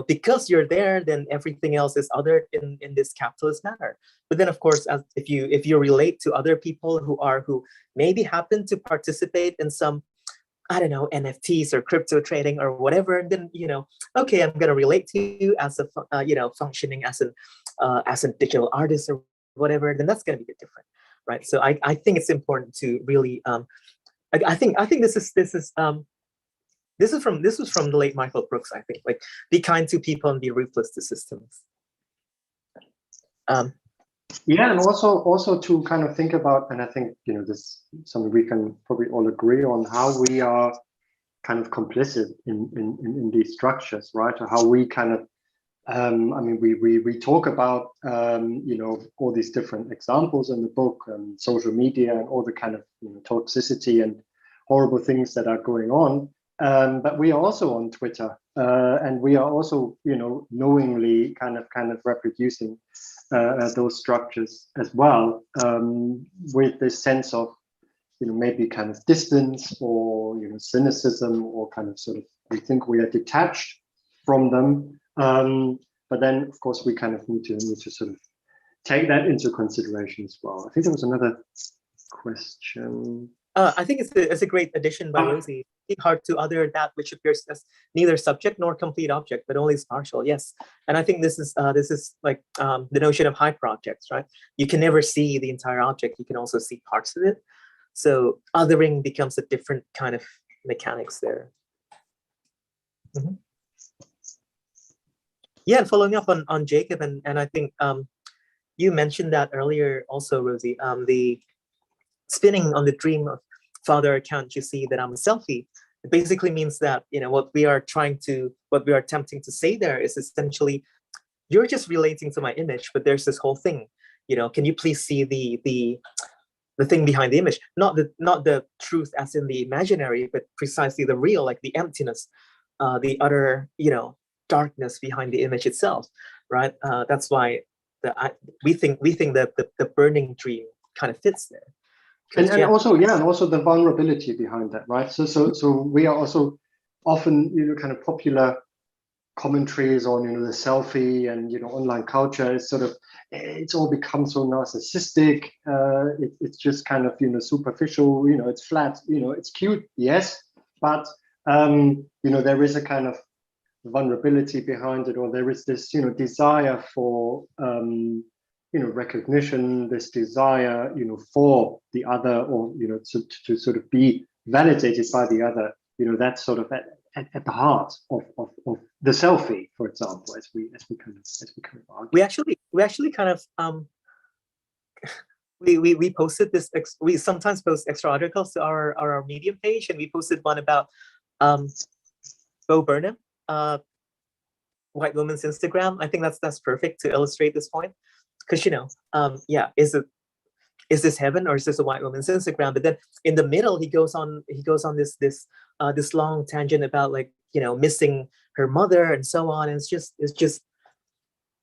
because you're there, then everything else is othered in this capitalist manner. But then, of course, if you relate to other people who maybe happen to participate in some, I don't know, NFTs or crypto trading or whatever, then okay, I'm gonna relate to you as a functioning as a digital artist or whatever. Then that's gonna be a bit different, right? So I think it's important to really I think this was from the late Michael Brooks, I think, like be kind to people and be ruthless to systems. Yeah, and also to kind of think about, and I think this is something we can probably all agree on, how we are kind of complicit in these structures, right? Or how we kind of we talk about all these different examples in the book, social media and all the kind of toxicity and horrible things that are going on. But we are also on Twitter, and we are also, knowingly kind of reproducing those structures as well, with this sense of, maybe kind of distance or cynicism, or kind of sort of we think we are detached from them. But then, of course, we kind of need to sort of take that into consideration as well. I think there was another question. I think it's a great addition by Rosie. It's hard to other that which appears as neither subject nor complete object, but only as partial. Yes, and I think this is like the notion of hyper objects, right? You can never see the entire object. You can also see parts of it. So othering becomes a different kind of mechanics there. Mm-hmm. Yeah, and following up on Jacob, and I think you mentioned that earlier also, Rosie. The spinning on the dream of Father, can't you see that I'm a selfie? It basically means that what we are attempting to say there is essentially, you're just relating to my image, but there's this whole thing. Can you please see the thing behind the image? Not the truth as in the imaginary, but precisely the real, like the emptiness, the utter darkness behind the image itself, right? That's why we think that the burning dream kind of fits there. And yeah. also, yeah, and also the vulnerability behind that, right? So we are also often, kind of popular commentaries on, the selfie and, online culture is sort of, it's all become so narcissistic. It's just kind of, superficial, it's flat, it's cute, yes, but, there is a kind of vulnerability behind it, or there is this, desire for, recognition, this desire, for the other, or, to sort of be validated by the other, that's sort of at the heart of the selfie, for example, as we kind of argue. We actually kind of we posted this. We sometimes post extra articles to our Medium page, and we posted one about Bo Burnham, white woman's Instagram. I think that's perfect to illustrate this point, because yeah, is this heaven or is this a white woman's Instagram? But then in the middle, he goes on this long tangent about, like, missing her mother and so on. And it's just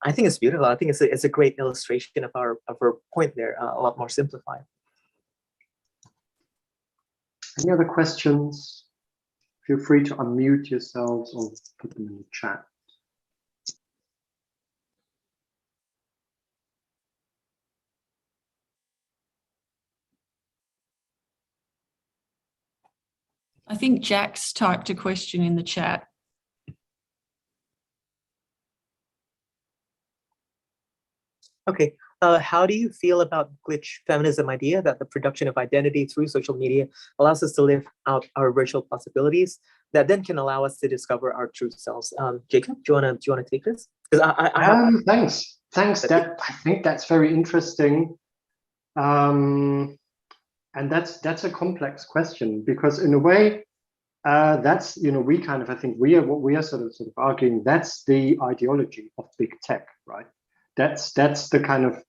I think it's beautiful. I think it's a great illustration of our point there, a lot more simplified. Any other questions? Feel free to unmute yourselves or put them in the chat. I think Jack's typed a question in the chat. Okay, how do you feel about glitch feminism idea that the production of identity through social media allows us to live out our virtual possibilities that then can allow us to discover our true selves? Jacob, do you wanna take this? Thanks. I think that's very interesting, and that's a complex question, because in a way, that's, we kind of, I think we are sort of arguing that's the ideology of big tech, right? That's the kind of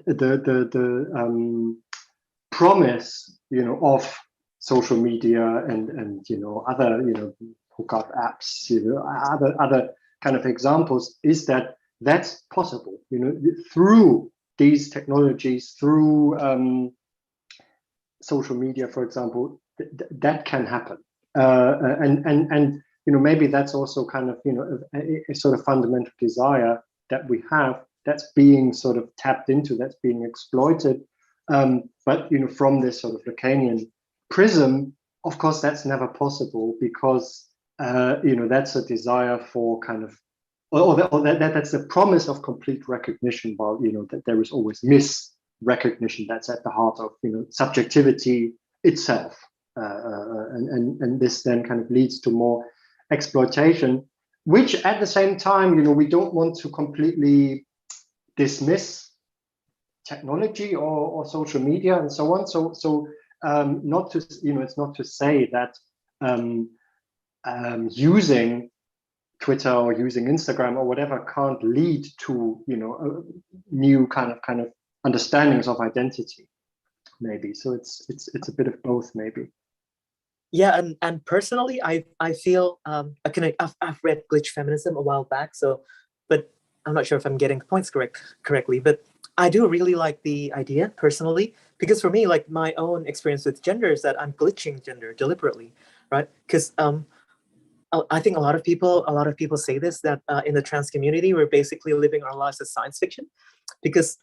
the promise, of social media and other hookup apps, other kind of examples, is that that's possible, through these technologies, through social media, for example, that can happen, and maybe that's also kind of a sort of fundamental desire that we have, that's being sort of tapped into, that's being exploited, but from this sort of Lacanian prism, of course, that's never possible, because that's a desire for kind of, or that's the promise of complete recognition, while that there is always misrecognition that's at the heart of subjectivity itself, and this then kind of leads to more exploitation, which at the same time, we don't want to completely dismiss technology or social media and so on. So not to, it's not to say that using Twitter or using Instagram or whatever can't lead to new kind of understandings of identity, maybe. So it's a bit of both, maybe. Yeah, and personally, I feel I've read Glitch Feminism a while back, but I'm not sure if I'm getting the points correctly, but I do really like the idea personally, because for me, like, my own experience with gender is that I'm glitching gender deliberately, right? Because I think a lot of people say this, that in the trans community, we're basically living our lives as science fiction, because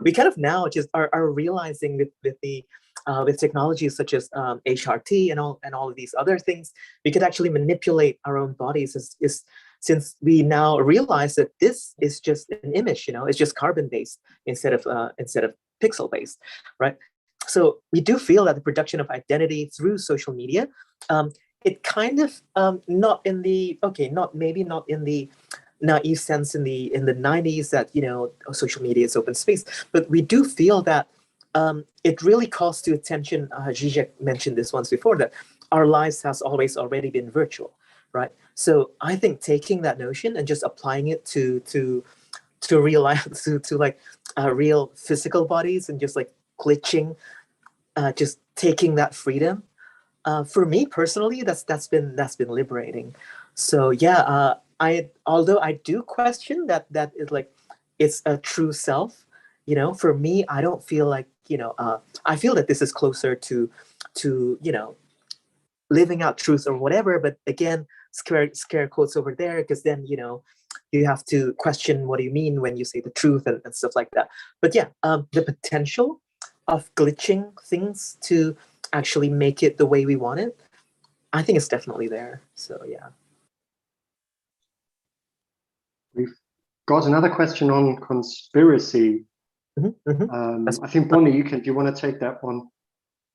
we kind of now just are realizing with technologies such as HRT and all of these other things, we could actually manipulate our own bodies, since we now realize that this is just an image, it's just carbon based instead of pixel based, right? So we do feel that the production of identity through social media, it kind of not in the naive sense in the 90s that social media is open space, but we do feel that it really calls to attention. Zizek mentioned this once before, that our lives has always already been virtual, right? So I think taking that notion and just applying it to real life, to like real physical bodies, and just like glitching, just taking that freedom. For me personally, that's been liberating. So yeah, although I do question that is like it's a true self, you know, for me, I don't feel like, you know, I feel that this is closer to, you know, living out truth or whatever. But again, scare quotes over there, because then, you know, you have to question what do you mean when you say the truth and stuff like that. But yeah, the potential of glitching things to actually make it the way we want it, I think it's definitely there. So yeah. We've got another question on conspiracy. I think Bonnie, do you want to take that one?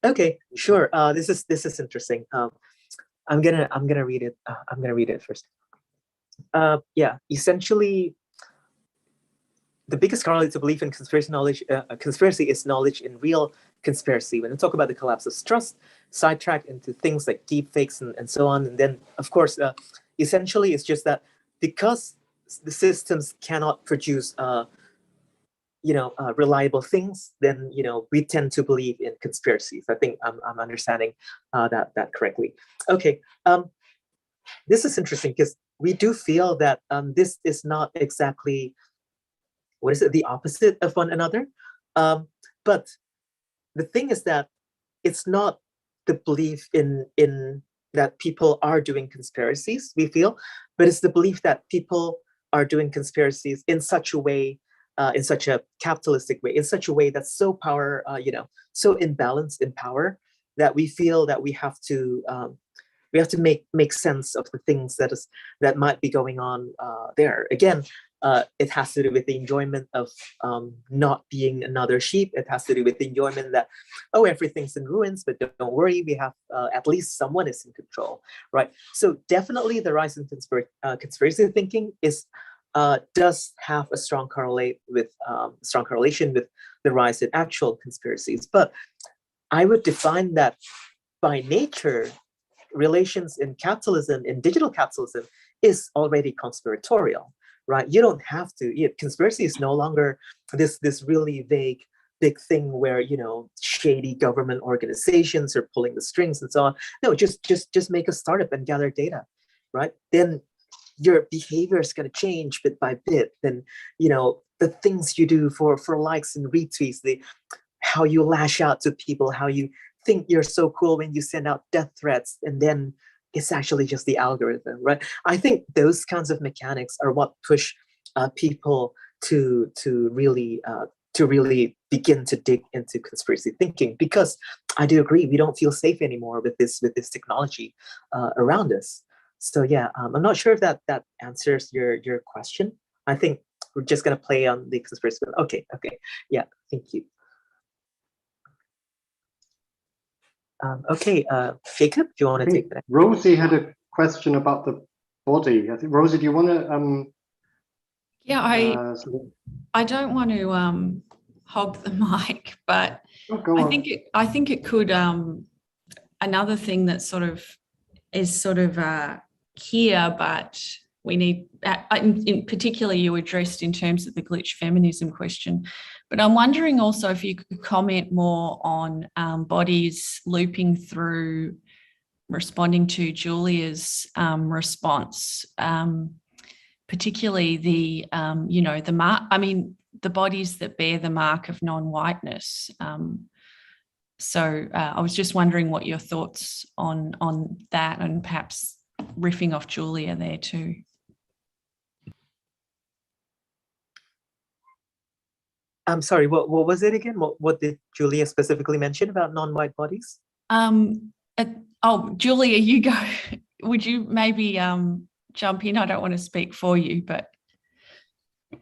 Okay, sure. This is interesting. I'm gonna read it. I'm gonna read it first. Yeah, essentially, the biggest correlate to belief in conspiracy knowledge. Conspiracy is knowledge in real conspiracy. When we talk about the collapse of trust, sidetrack into things like deep fakes and so on, and then of course, essentially, it's just that because the systems cannot produce reliable things, then, you know, we tend to believe in conspiracies. I think I'm understanding that correctly. Okay, this is interesting because we do feel that this is not exactly, what is it, the opposite of one another. But the thing is that it's not the belief in that people are doing conspiracies, we feel, but it's the belief that people are doing conspiracies in such a way, in such a capitalistic way, in such a way that's so so imbalanced in power, that we feel that we have to make sense of the things that might be going on there. Again, it has to do with the enjoyment of not being another sheep. It has to do with the enjoyment that, oh, everything's in ruins, but don't worry, we have at least someone is in control, right? So definitely the rise in conspiracy thinking does have a strong correlation with the rise in actual conspiracies. But I would define that by nature, relations in capitalism, in digital capitalism, is already conspiratorial, right? You don't have to. Conspiracy is no longer this really vague big thing where, you know, shady government organizations are pulling the strings and so on. No, just make a startup and gather data, right? Then your behavior is going to change bit by bit. Then, you know, the things you do for likes and retweets, how you lash out to people, how you think you're so cool when you send out death threats, and then it's actually just the algorithm, right? I think those kinds of mechanics are what push people to really begin to dig into conspiracy thinking, because I do agree, we don't feel safe anymore with this technology around us. So yeah, I'm not sure if that answers your question. I think we're just gonna play on the conspiracy. Okay, yeah, thank you. Okay, Jacob, do you want to take that? Rosie had a question about the body. I think, Rosie, do you want to? Yeah, I don't want to hog the mic, but I think it could. Another thing that is here, but we need, in particular, you addressed in terms of the glitch feminism question, but I'm wondering also if you could comment more on bodies looping through, responding to Julia's response, particularly the mark. I mean, the bodies that bear the mark of non-whiteness. So I was just wondering what your thoughts on that, and perhaps riffing off Julia there too. I'm sorry, what was it again? What did Julia specifically mention about non-white bodies? Julia, you go. Would you maybe jump in? I don't want to speak for you, but.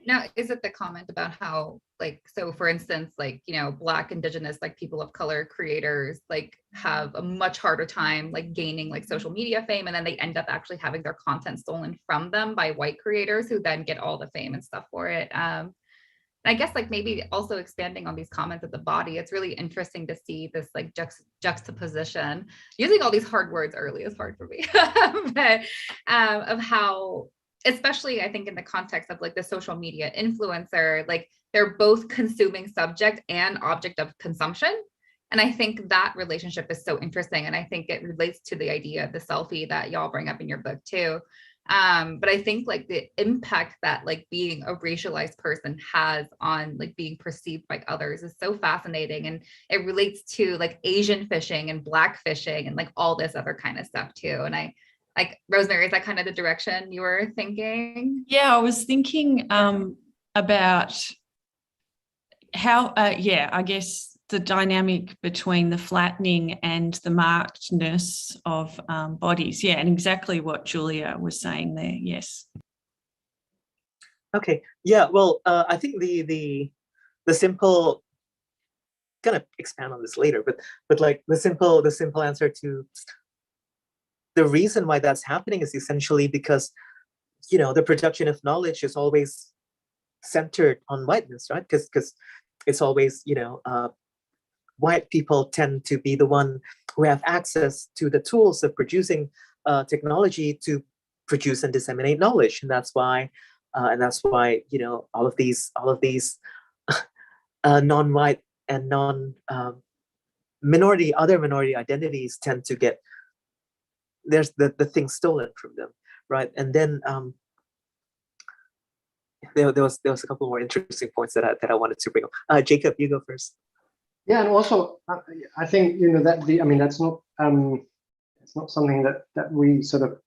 No, is it the comment about how, like, so for instance, like, you know, Black, Indigenous, like people of color creators, like have a much harder time like gaining like social media fame, and then they end up actually having their content stolen from them by white creators who then get all the fame and stuff for it. And I guess like maybe also expanding on these comments of the body, it's really interesting to see this like juxtaposition. Using all these hard words early is hard for me, but of how, especially I think in the context of like the social media influencer, like they're both consuming subject and object of consumption. And I think that relationship is so interesting. And I think it relates to the idea of the selfie that y'all bring up in your book too. But I think like the impact that like being a racialized person has on like being perceived by others is so fascinating. And it relates to like Asian fishing and Black fishing and like all this other kind of stuff too. And I like, Rosemary, is that kind of the direction you were thinking? Yeah, I was thinking about how, I guess the dynamic between the flattening and the markedness of bodies. Yeah, and exactly what Julia was saying there. Yes. Okay. Yeah. Well, I think the simple, gonna expand on this later, but like the simple answer to the reason why that's happening is essentially because, you know, the production of knowledge is always centered on whiteness, right? Because it's always, you know, white people tend to be the one who have access to the tools of producing technology to produce and disseminate knowledge, and that's why you know all of these non-white and other minority identities tend to get there's the thing stolen from them, right? And then there was a couple more interesting points that I wanted to bring up. Jacob, you go first. Yeah, and also I think, you know, that that's not it's not something that we sort of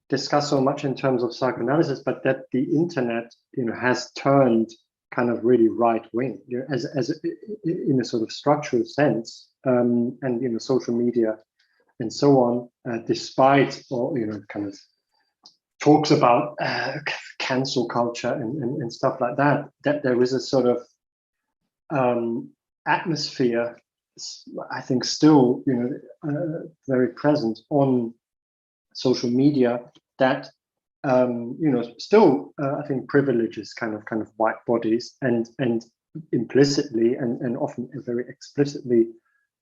discuss so much in terms of psychoanalysis, but that the internet, you know, has turned kind of really right wing, you know, as in a sort of structural sense, and you know, social media and so on, despite all, you know, kind of talks about cancel culture and stuff like that, that there is a sort of atmosphere, I think, still, you know, very present on social media that you know, still I think privileges kind of white bodies and implicitly and often very explicitly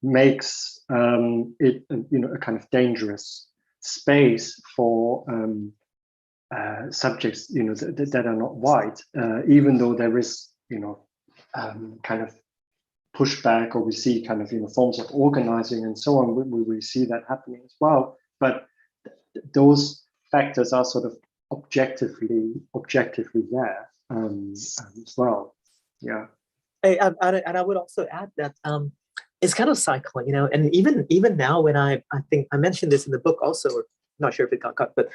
makes it, you know, a kind of dangerous space for subjects, you know, that are not white, even though there is, you know, kind of pushback, or we see kind of, you know, forms of organizing and so on. We see that happening as well, but those factors are sort of objectively there as well. Yeah. And I would also add that it's kind of cycling, you know, and even now when I think I mentioned this in the book also, or not sure if it got cut, but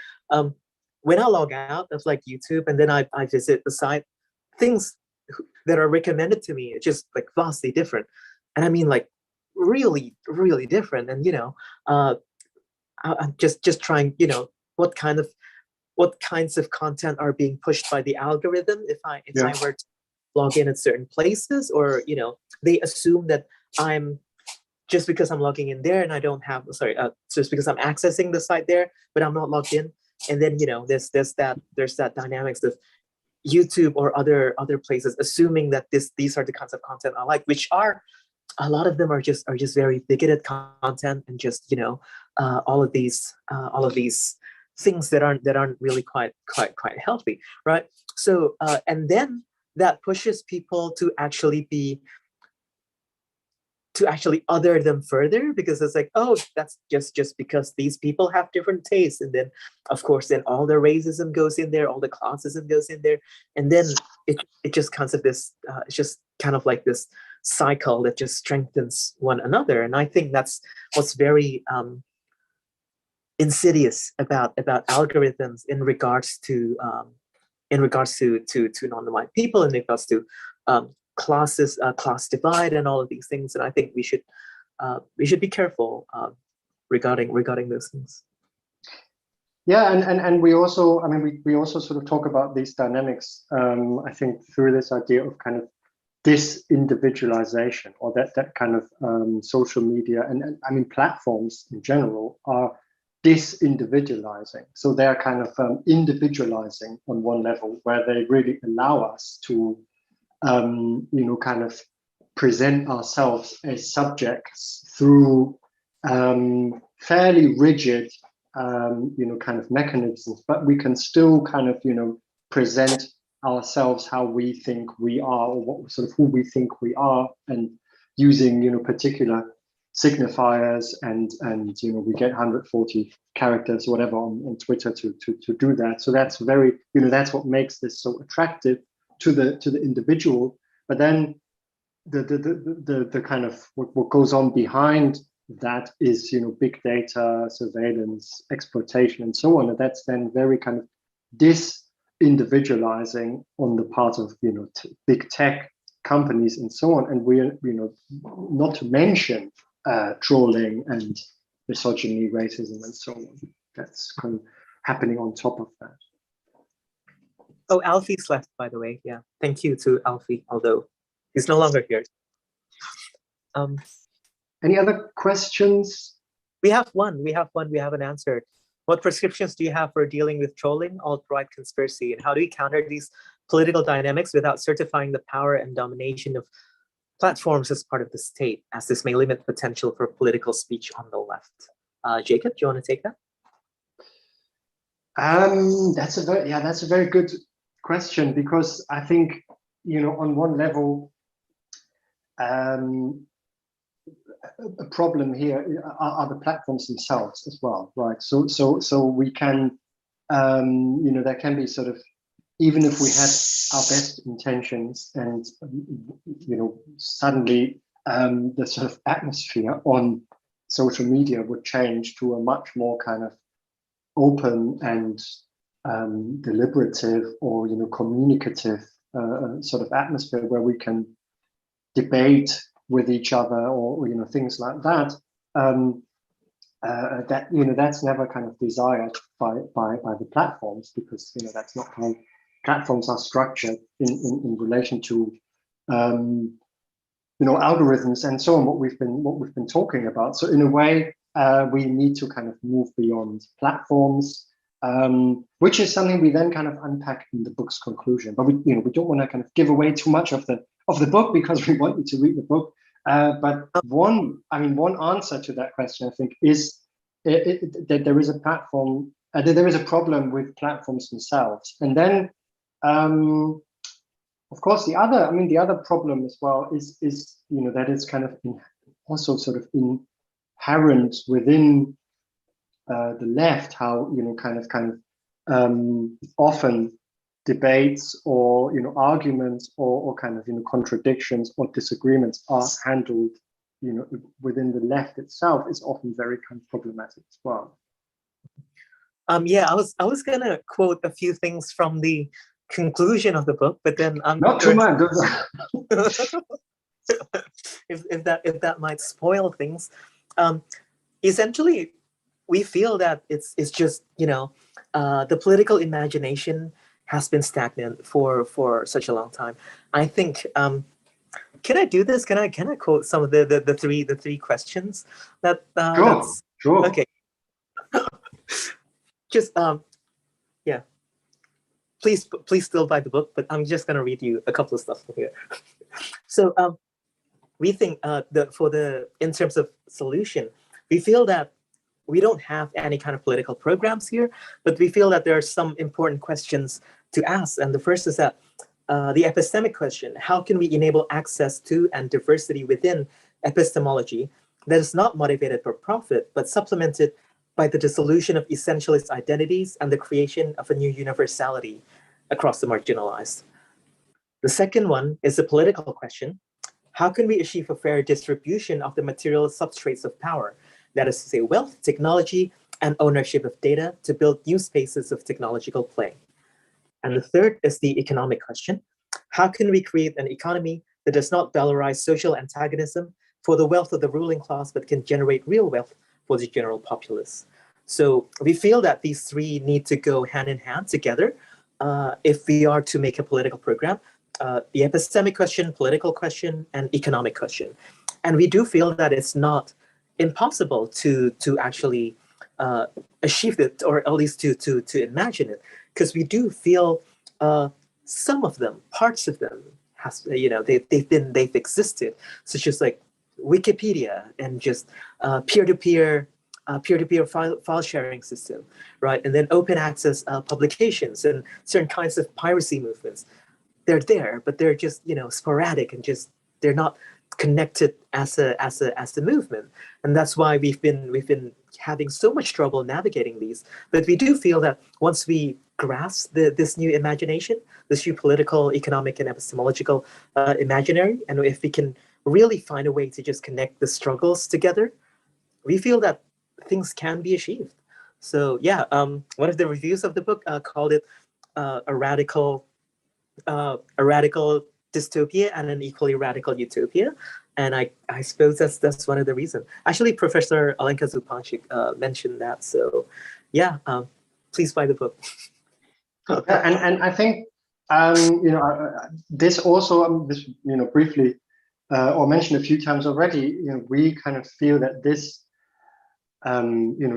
when I log out of like YouTube and then I visit the site, things that are recommended to me, it's just like vastly different. And I mean, like really, really different. And, you know, I'm just trying, you know, what kinds of content are being pushed by the algorithm if I were to log in at certain places, or, you know, they assume that I'm just because I'm logging in there and I don't have, just because I'm accessing the site there, but I'm not logged in. And then, you know, there's that dynamics of YouTube or other places assuming that these are the kinds of content I like, which are, a lot of them are just very bigoted content, and just, you know, all of these things that aren't really quite healthy, right? So and then that pushes people to actually other them further, because it's like, oh, that's just because these people have different tastes, and then of course then all the racism goes in there, all the classism goes in there, and then it just kind of this it's just kind of like this cycle that just strengthens one another. And I think that's what's very insidious about algorithms in regards to non-white people, in regards to classes, class divide, and all of these things. And I think we should be careful regarding those things. Yeah, and we also, I mean, we also sort of talk about these dynamics, I think, through this idea of kind of disindividualization, or that kind of social media and I mean platforms in general are disindividualizing. So they're kind of individualizing on one level, where they really allow us to you know, kind of present ourselves as subjects through fairly rigid you know, kind of mechanisms, but we can still kind of, you know, present ourselves how we think we are, or what sort of who we think we are, and using, you know, particular signifiers, and we get 140 characters or whatever on Twitter to do that. So that's very, that's what makes this so attractive to the individual. But then the kind of what goes on behind that is big data, surveillance, exploitation, and so on. And that's then very kind of disindividualizing on the part of big tech companies and so on. And we're not to mention trolling and misogyny, racism, and so on. That's kind of happening on top of that. Oh, Alfie's left, by the way. Yeah, thank you to Alfie, although he's no longer here. Any other questions? We have one. We haven't answered. What prescriptions do you have for dealing with trolling, alt-right conspiracy, and how do you counter these political dynamics without certifying the power and domination of platforms as part of the state, as this may limit potential for political speech on the left? Jacob, do you want to take that? That's a very good question, because I think on one level, a problem here are the platforms themselves as well, right? So we can, there can be sort of, even if we had our best intentions, and suddenly the sort of atmosphere on social media would change to a much more kind of open and deliberative or communicative sort of atmosphere where we can debate with each other, or things like that. That's never kind of desired by the platforms, because that's not how platforms are structured in relation to algorithms and so on, what we've been talking about. So in a way, we need to kind of move beyond platforms, which is something we then kind of unpack in the book's conclusion. But we don't want to kind of give away too much of the book, because we want you to read the book. But one answer to that question, I think, is that there is a platform, that there is a problem with platforms themselves. And then, of course, the other problem as well is that it's kind of also sort of inherent within the left, how often debates or arguments or kind of contradictions or disagreements are handled within the left itself is often very kind of problematic as well. Yeah, I was gonna quote a few things from the conclusion of the book, but then I'm not too much. if that might spoil things. Essentially, we feel that it's just the political imagination has been stagnant for such a long time. I think. Can I do this? Can I quote some of the three questions that? Sure. Okay. Just yeah. Please still buy the book, but I'm just gonna read you a couple of stuff from here. So we think in terms of solution, we feel that we don't have any kind of political programs here, but we feel that there are some important questions to ask. And the first is that the epistemic question: how can we enable access to and diversity within epistemology that is not motivated for profit, but supplemented by the dissolution of essentialist identities and the creation of a new universality across the marginalized? The second one is the political question: how can we achieve a fair distribution of the material substrates of power, that is to say, wealth, technology, and ownership of data, to build new spaces of technological play? And the third is the economic question: how can we create an economy that does not valorize social antagonism for the wealth of the ruling class, but can generate real wealth for the general populace? So we feel that these three need to go hand in hand together if we are to make a political program: the epistemic question, political question, and economic question. And we do feel that it's not impossible to actually achieve it, or at least to imagine it, because we do feel some of them, parts of them, they've existed, such as like Wikipedia and just peer-to-peer file sharing system, right? And then open access publications and certain kinds of piracy movements. They're there, but they're just sporadic and just they're not connected as a movement, and that's why we've been having so much trouble navigating these. But we do feel that once we grasp this new imagination, this new political, economic, and epistemological imaginary, and if we can really find a way to just connect the struggles together, we feel that things can be achieved. So yeah, one of the reviews of the book called it a radical dystopia and an equally radical utopia. And I suppose that's one of the reasons. Actually, Professor Alenka Zupančič mentioned that. So yeah, please buy the book. And I think this also this briefly or mentioned a few times already. We kind of feel that this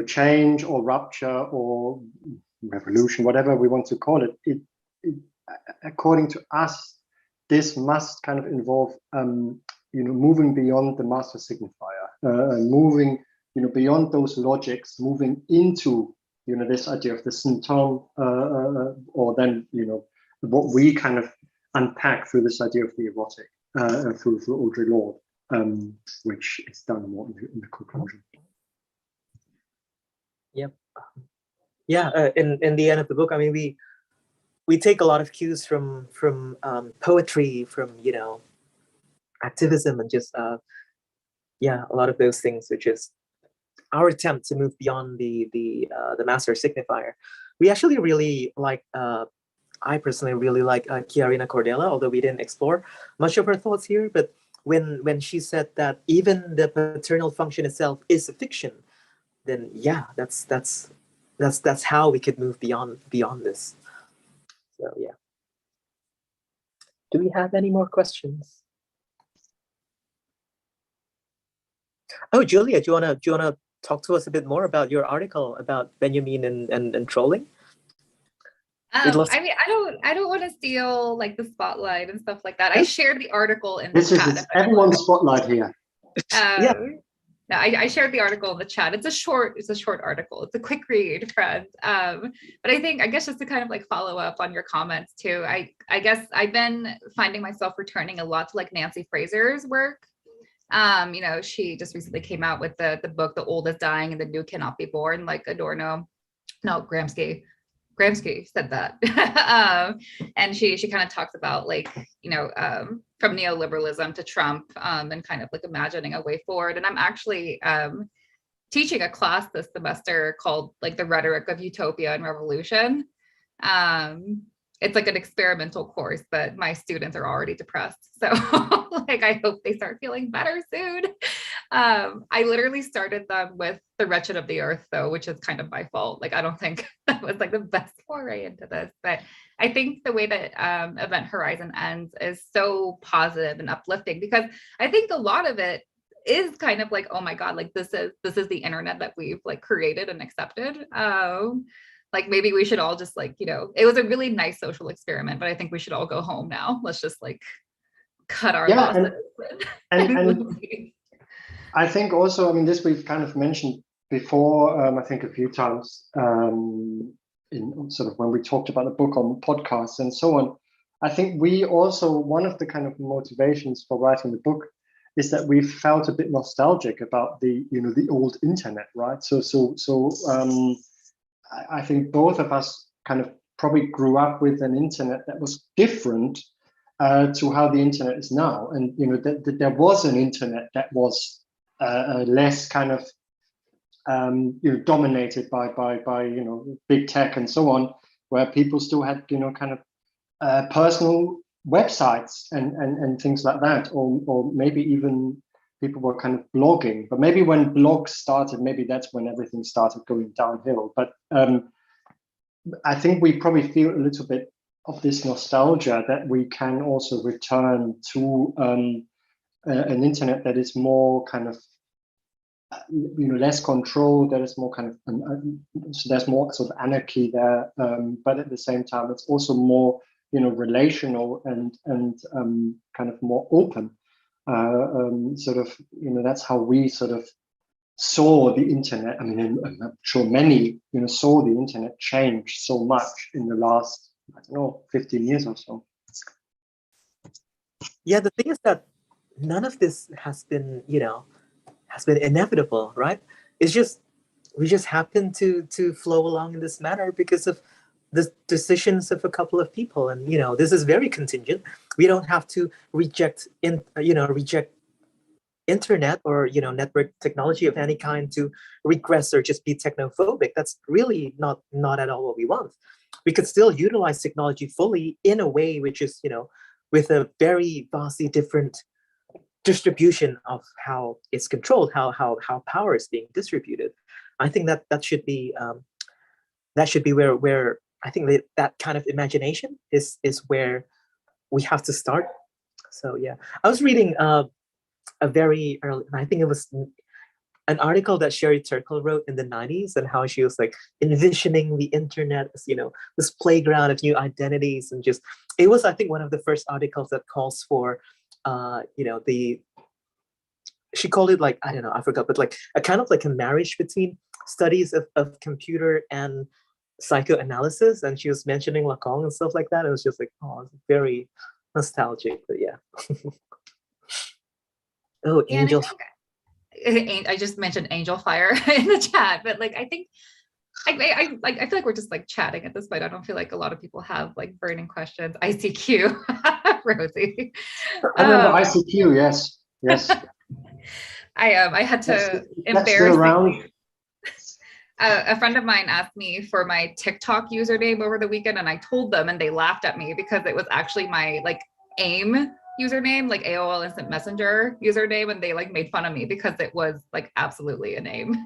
change or rupture or revolution, whatever we want to call it, it according to us, this must kind of involve moving beyond the master signifier, moving beyond those logics, moving into this idea of the symptom, or then what we kind of unpack through this idea of the erotic through Audre Lorde, which is done more in the conclusion. Yep. Yeah. In the end of the book, I mean, we take a lot of cues from poetry, from activism, and just a lot of those things, which is our attempt to move beyond the master signifier. We actually really like. I personally really like Chiarina Cordella, although we didn't explore much of her thoughts here. But when she said that even the paternal function itself is a fiction, then yeah, that's how we could move beyond this. So yeah. Do we have any more questions? Oh, Julia, do you wanna talk to us a bit more about your article about Benjamin and trolling? I mean, I don't want to steal like the spotlight and stuff like that. I shared the article in the This chat. is everyone's spotlight here. Yeah. No, I shared the article in the chat. It's a short article. It's a quick read, friends. But I guess just to kind of like follow up on your comments too, I guess I've been finding myself returning a lot to like Nancy Fraser's work. She just recently came out with the book, The Old is Dying and the New Cannot Be Born, like Gramsci said that. And she kind of talks about like, from neoliberalism to Trump, and kind of like imagining a way forward. And I'm actually teaching a class this semester called like The Rhetoric of Utopia and Revolution. It's like an experimental course, but my students are already depressed. So like, I hope they start feeling better soon. I literally started them with The Wretched of the Earth, though, which is kind of my fault. Like, I don't think that was like the best foray into this, but I think the way that Event Horizon ends is so positive and uplifting, because I think a lot of it is kind of like, oh my God, like this is the internet that we've like created and accepted. Like maybe we should all just like, it was a really nice social experiment, but I think we should all go home now. Let's just like cut our losses. And I think also, I mean, this we've kind of mentioned before, I think a few times in sort of when we talked about the book on podcasts and so on. I think we also, one of the kind of motivations for writing the book is that we felt a bit nostalgic about the old internet, right? So I think both of us kind of probably grew up with an internet that was different to how the internet is now. And, that there was an internet that was less kind of, dominated by big tech and so on, where people still had, kind of personal websites and things like that, or maybe even people were kind of blogging. But maybe when blogs started, maybe that's when everything started going downhill. But I think we probably feel a little bit of this nostalgia that we can also return to an internet that is more kind of, less controlled, that is more kind of, so there's more sort of anarchy there. But at the same time, it's also more, relational and kind of more open. Sort of, that's how we sort of saw the internet. I mean, I'm sure many, saw the internet change so much in the last, I don't know, 15 years or so. Yeah, the thing is that none of this has been, has been inevitable, right? It's just we just happen to flow along in this manner because of the decisions of a couple of people, and this is very contingent. We don't have to reject reject internet or network technology of any kind to regress or just be technophobic. That's really not at all what we want. We could still utilize technology fully in a way which is with a very vastly different distribution of how it's controlled, how power is being distributed. I think that should be where I think that kind of imagination is where we have to start. So yeah, I was reading a very early, I think it was an article that Sherry Turkle wrote in the 90s, and how she was like envisioning the internet as this playground of new identities, and just it was, I think, one of the first articles that calls for she called it, like, I don't know, I forgot, but like a kind of like a marriage between studies of computer and psychoanalysis, and she was mentioning Lacan and stuff like that. It was just like, oh, it's very nostalgic, but yeah. Oh, Yeah, and Angel. I just mentioned Angel Fire in the chat, but like I think I feel like we're just like chatting at this point. I don't feel like a lot of people have like burning questions. ICQ, Rosie. I remember ICQ. Yes. I had to embarrassingly. A friend of mine asked me for my TikTok username over the weekend, and I told them, and they laughed at me because it was actually my like AIM username, like AOL Instant Messenger username, and they like made fun of me because it was like absolutely a name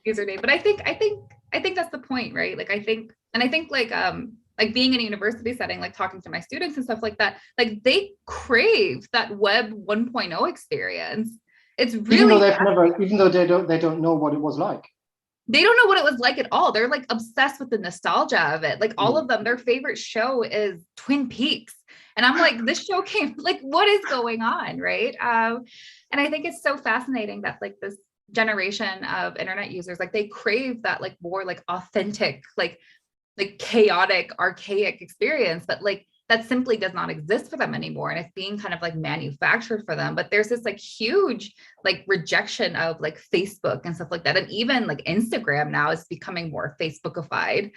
username. But I think that's the point, right? Like I think like being in a university setting, like talking to my students and stuff like that, like they crave that web 1.0 experience. It's really even though they don't know what it was like. They don't know what it was like at all. They're like obsessed with the nostalgia of it. Like all of them, their favorite show is Twin Peaks. And I'm like, this show came, like, what is going on, right? And I think it's so fascinating that like this generation of internet users, like they crave that like more like authentic, like chaotic, archaic experience, but like that simply does not exist for them anymore. And it's being kind of like manufactured for them. But there's this like huge like rejection of like Facebook and stuff like that. And even like Instagram now is becoming more Facebookified.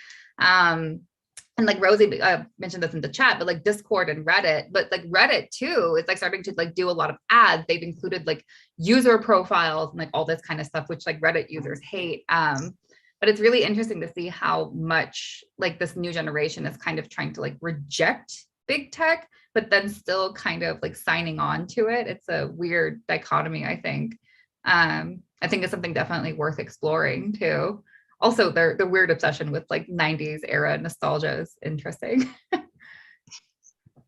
And like Rosie mentioned this in the chat, but like Discord and Reddit, but like Reddit too, it's like starting to like do a lot of ads. They've included like user profiles and like all this kind of stuff, which like Reddit users hate. But it's really interesting to see how much like this new generation is kind of trying to like reject big tech, but then still kind of like signing on to it. It's a weird dichotomy, I think. I think it's something definitely worth exploring too. Also, the weird obsession with like 90s era nostalgia is interesting.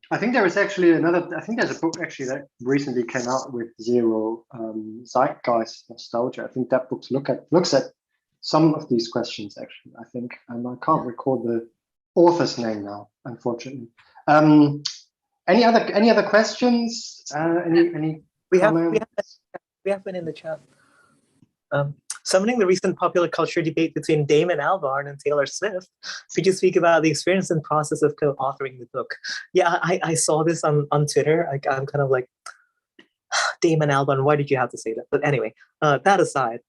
I think there is actually I think there's a book actually that recently came out with zero zeitgeist nostalgia. I think that book looks at some of these questions actually, I think, and I can't recall the author's name now, unfortunately. Any other questions? Any we have comments? we have been in the chat. Summoning the recent popular culture debate between Damon Albarn and Taylor Swift, could you speak about the experience and process of co-authoring the book? Yeah, I saw this on Twitter. I'm kind of like, Damon Albarn, why did you have to say that? But anyway, that aside,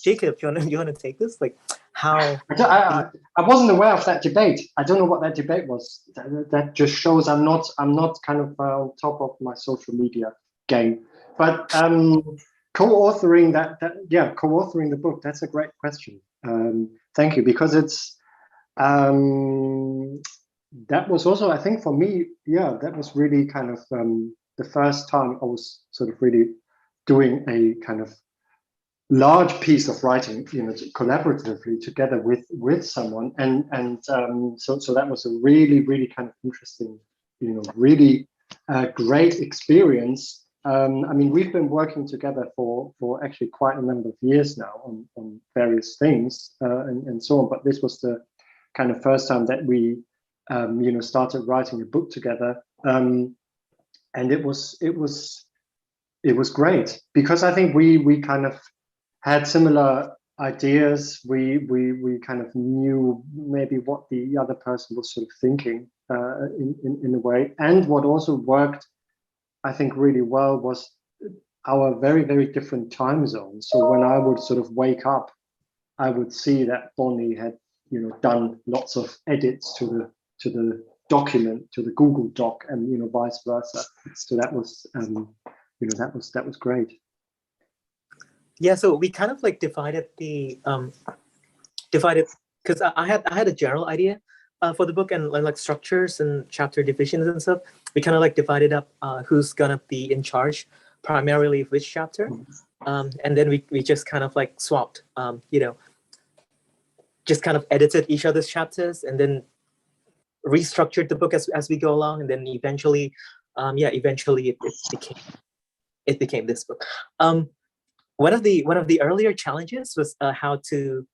Jacob, you want to take this? Like how? I wasn't aware of that debate. I don't know what that debate was. That just shows I'm not kind of on top of my social media game. But co-authoring co-authoring the book. That's a great question. Thank you, because it's that was also, I think, for me, that was really kind of the first time I was sort of really doing a kind of large piece of writing, collaboratively together with someone, and so that was a really kind of interesting, really great experience. I mean, we've been working together for actually quite a number of years now on various things and so on, but this was the kind of first time that we started writing a book together. And it was great, because I think we kind of had similar ideas. We kind of knew maybe what the other person was sort of thinking in a way, and what also worked I think, really well was our very, very different time zones. So when I would sort of wake up, I would see that Bonnie had, you know, done lots of edits to the document, to the Google Doc, and, you know, vice versa. So that was, you know, that was great. Yeah, so we kind of like divided because I had a general idea for the book and like structures and chapter divisions and stuff. We kind of like divided up who's gonna be in charge primarily of which chapter, and then we just kind of like swapped, you know, just kind of edited each other's chapters and then restructured the book as we go along, and then eventually, eventually it became this book. One of the earlier challenges was how to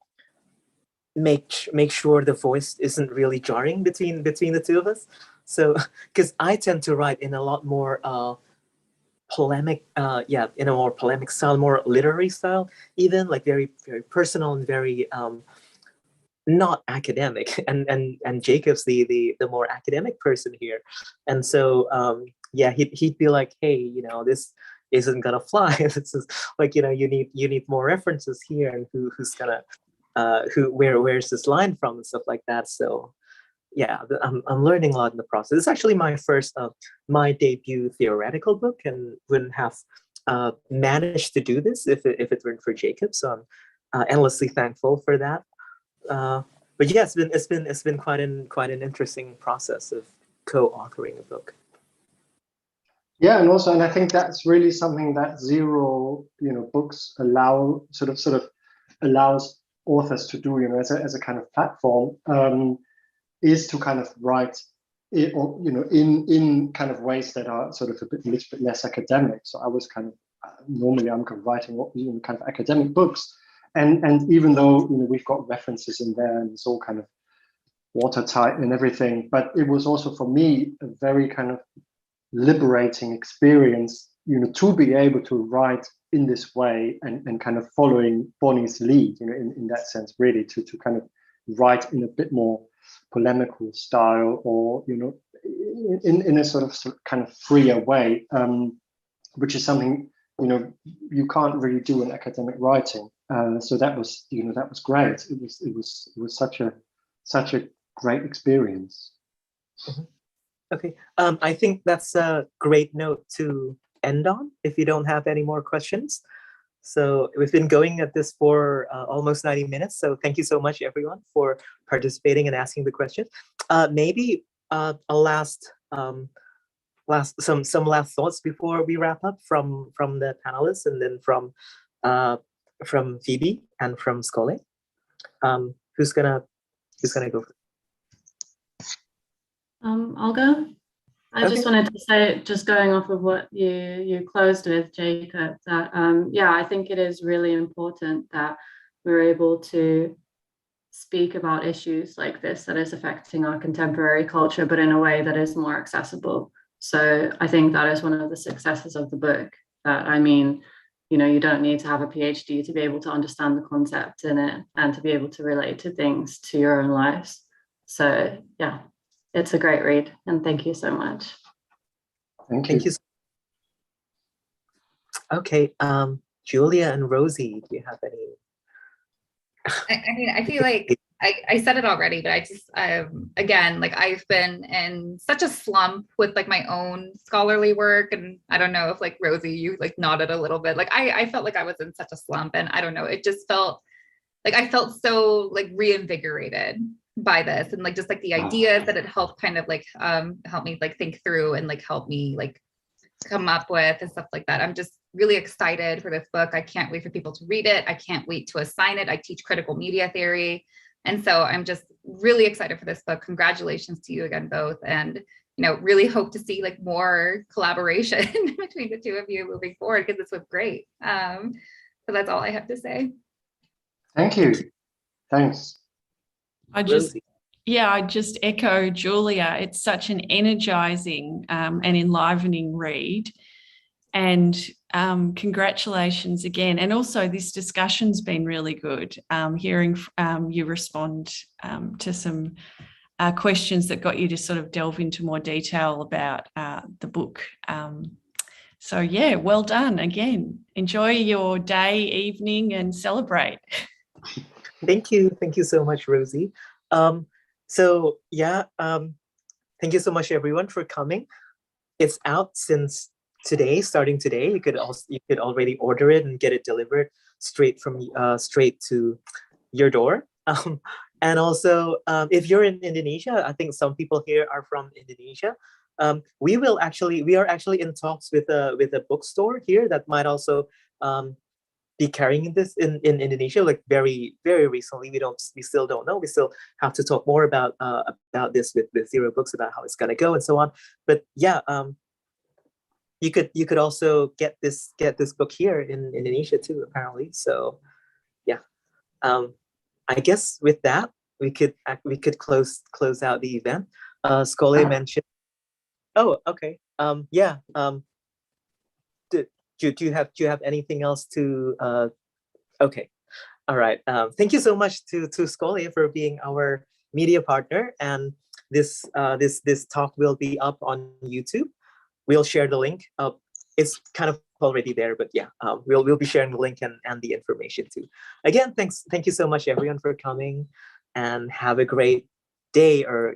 make sure the voice isn't really jarring between the two of us. So because I tend to write in a lot more polemic, in a more polemic style, more literary style, even like very, very personal and very not academic. And Jacob's the more academic person here, and so he'd be like, hey, you know, this isn't gonna fly. This is like, you know, you need more references here, and who's gonna where's this line from and stuff like that. So yeah, I'm learning a lot in the process. It's actually my first my debut theoretical book, and wouldn't have managed to do this if it weren't for Jacob. So I'm endlessly thankful for that. But yeah, it's been quite an interesting process of co-authoring a book. Yeah, and I think that's really something that Zero, you know, books allow sort of allows authors to do, you know, as a kind of platform, is to kind of write it, or, you know, in kind of ways that are sort of a little bit less academic. So I was kind of normally I'm kind of writing, you know, kind of academic books, and even though, you know, we've got references in there and it's all kind of watertight and everything, but it was also for me a very kind of liberating experience, you know, to be able to write in this way and kind of following Bonnie's lead, you know, in that sense, really to kind of write in a bit more polemical style, or, you know, in a sort of kind of freer way, which is something, you know, you can't really do in academic writing. So that was, you know, that was great. It was such a great experience. Mm-hmm. Okay, I think that's a great note to end on, if you don't have any more questions. So we've been going at this for almost 90 minutes. So thank you so much, everyone, for participating and asking the questions. Maybe a last some last thoughts before we wrap up from the panelists, and then from Phoebe and from Skole. Who's gonna go? I'll go. I just wanted to say, just going off of what you closed with, Jacob, that I think it is really important that we're able to speak about issues like this that is affecting our contemporary culture, but in a way that is more accessible. So I think that is one of the successes of the book. That, I mean, you know, you don't need to have a PhD to be able to understand the concept in it and to be able to relate to things to your own lives. So yeah. It's a great read, and thank you so much. Thank you. Okay, Julia and Rosie, do you have any? I mean, I feel like I said it already, but I just, again, like I've been in such a slump with like my own scholarly work, and I don't know if like Rosie, you like nodded a little bit. Like I felt like I was in such a slump, and I don't know, it just felt like I felt so like reinvigorated by this, and like just like the ideas that it helped kind of like help me like think through and like help me like come up with and stuff like that. I'm just really excited for this book. I can't wait for people to read it. I can't wait to assign it. I teach critical media theory, and so I'm just really excited for this book. Congratulations to you again both, and you know, really hope to see like more collaboration between the two of you moving forward, because this was great. So that's all I have to say. Thank you. Thanks. I just echo Julia. It's such an energizing and enlivening read, and congratulations again. And also, this discussion's been really good. Hearing you respond to some questions that got you to sort of delve into more detail about the book So yeah, well done again. Enjoy your day, evening, and celebrate. Thank you so much, Rosie. So yeah, thank you so much everyone for coming. It's out since today, starting today. You could already order it and get it delivered straight to your door. And also, if you're in Indonesia, I think some people here are from Indonesia. We are actually in talks with a bookstore here that might also be carrying this in Indonesia, like very, very recently. We still don't know. We still have to talk more about this with Zero Books, about how it's gonna go and so on. But yeah, you could also get this book here in Indonesia too, apparently. So yeah, I guess with that we could close out the event. Skole mentioned. Oh, okay. Yeah. Do you have anything else to? Okay. All right. Thank you so much to Skole for being our media partner. And this talk will be up on YouTube. We'll share the link. It's kind of already there, but yeah, we'll be sharing the link and the information too. Again, thank you so much everyone for coming, and have a great day or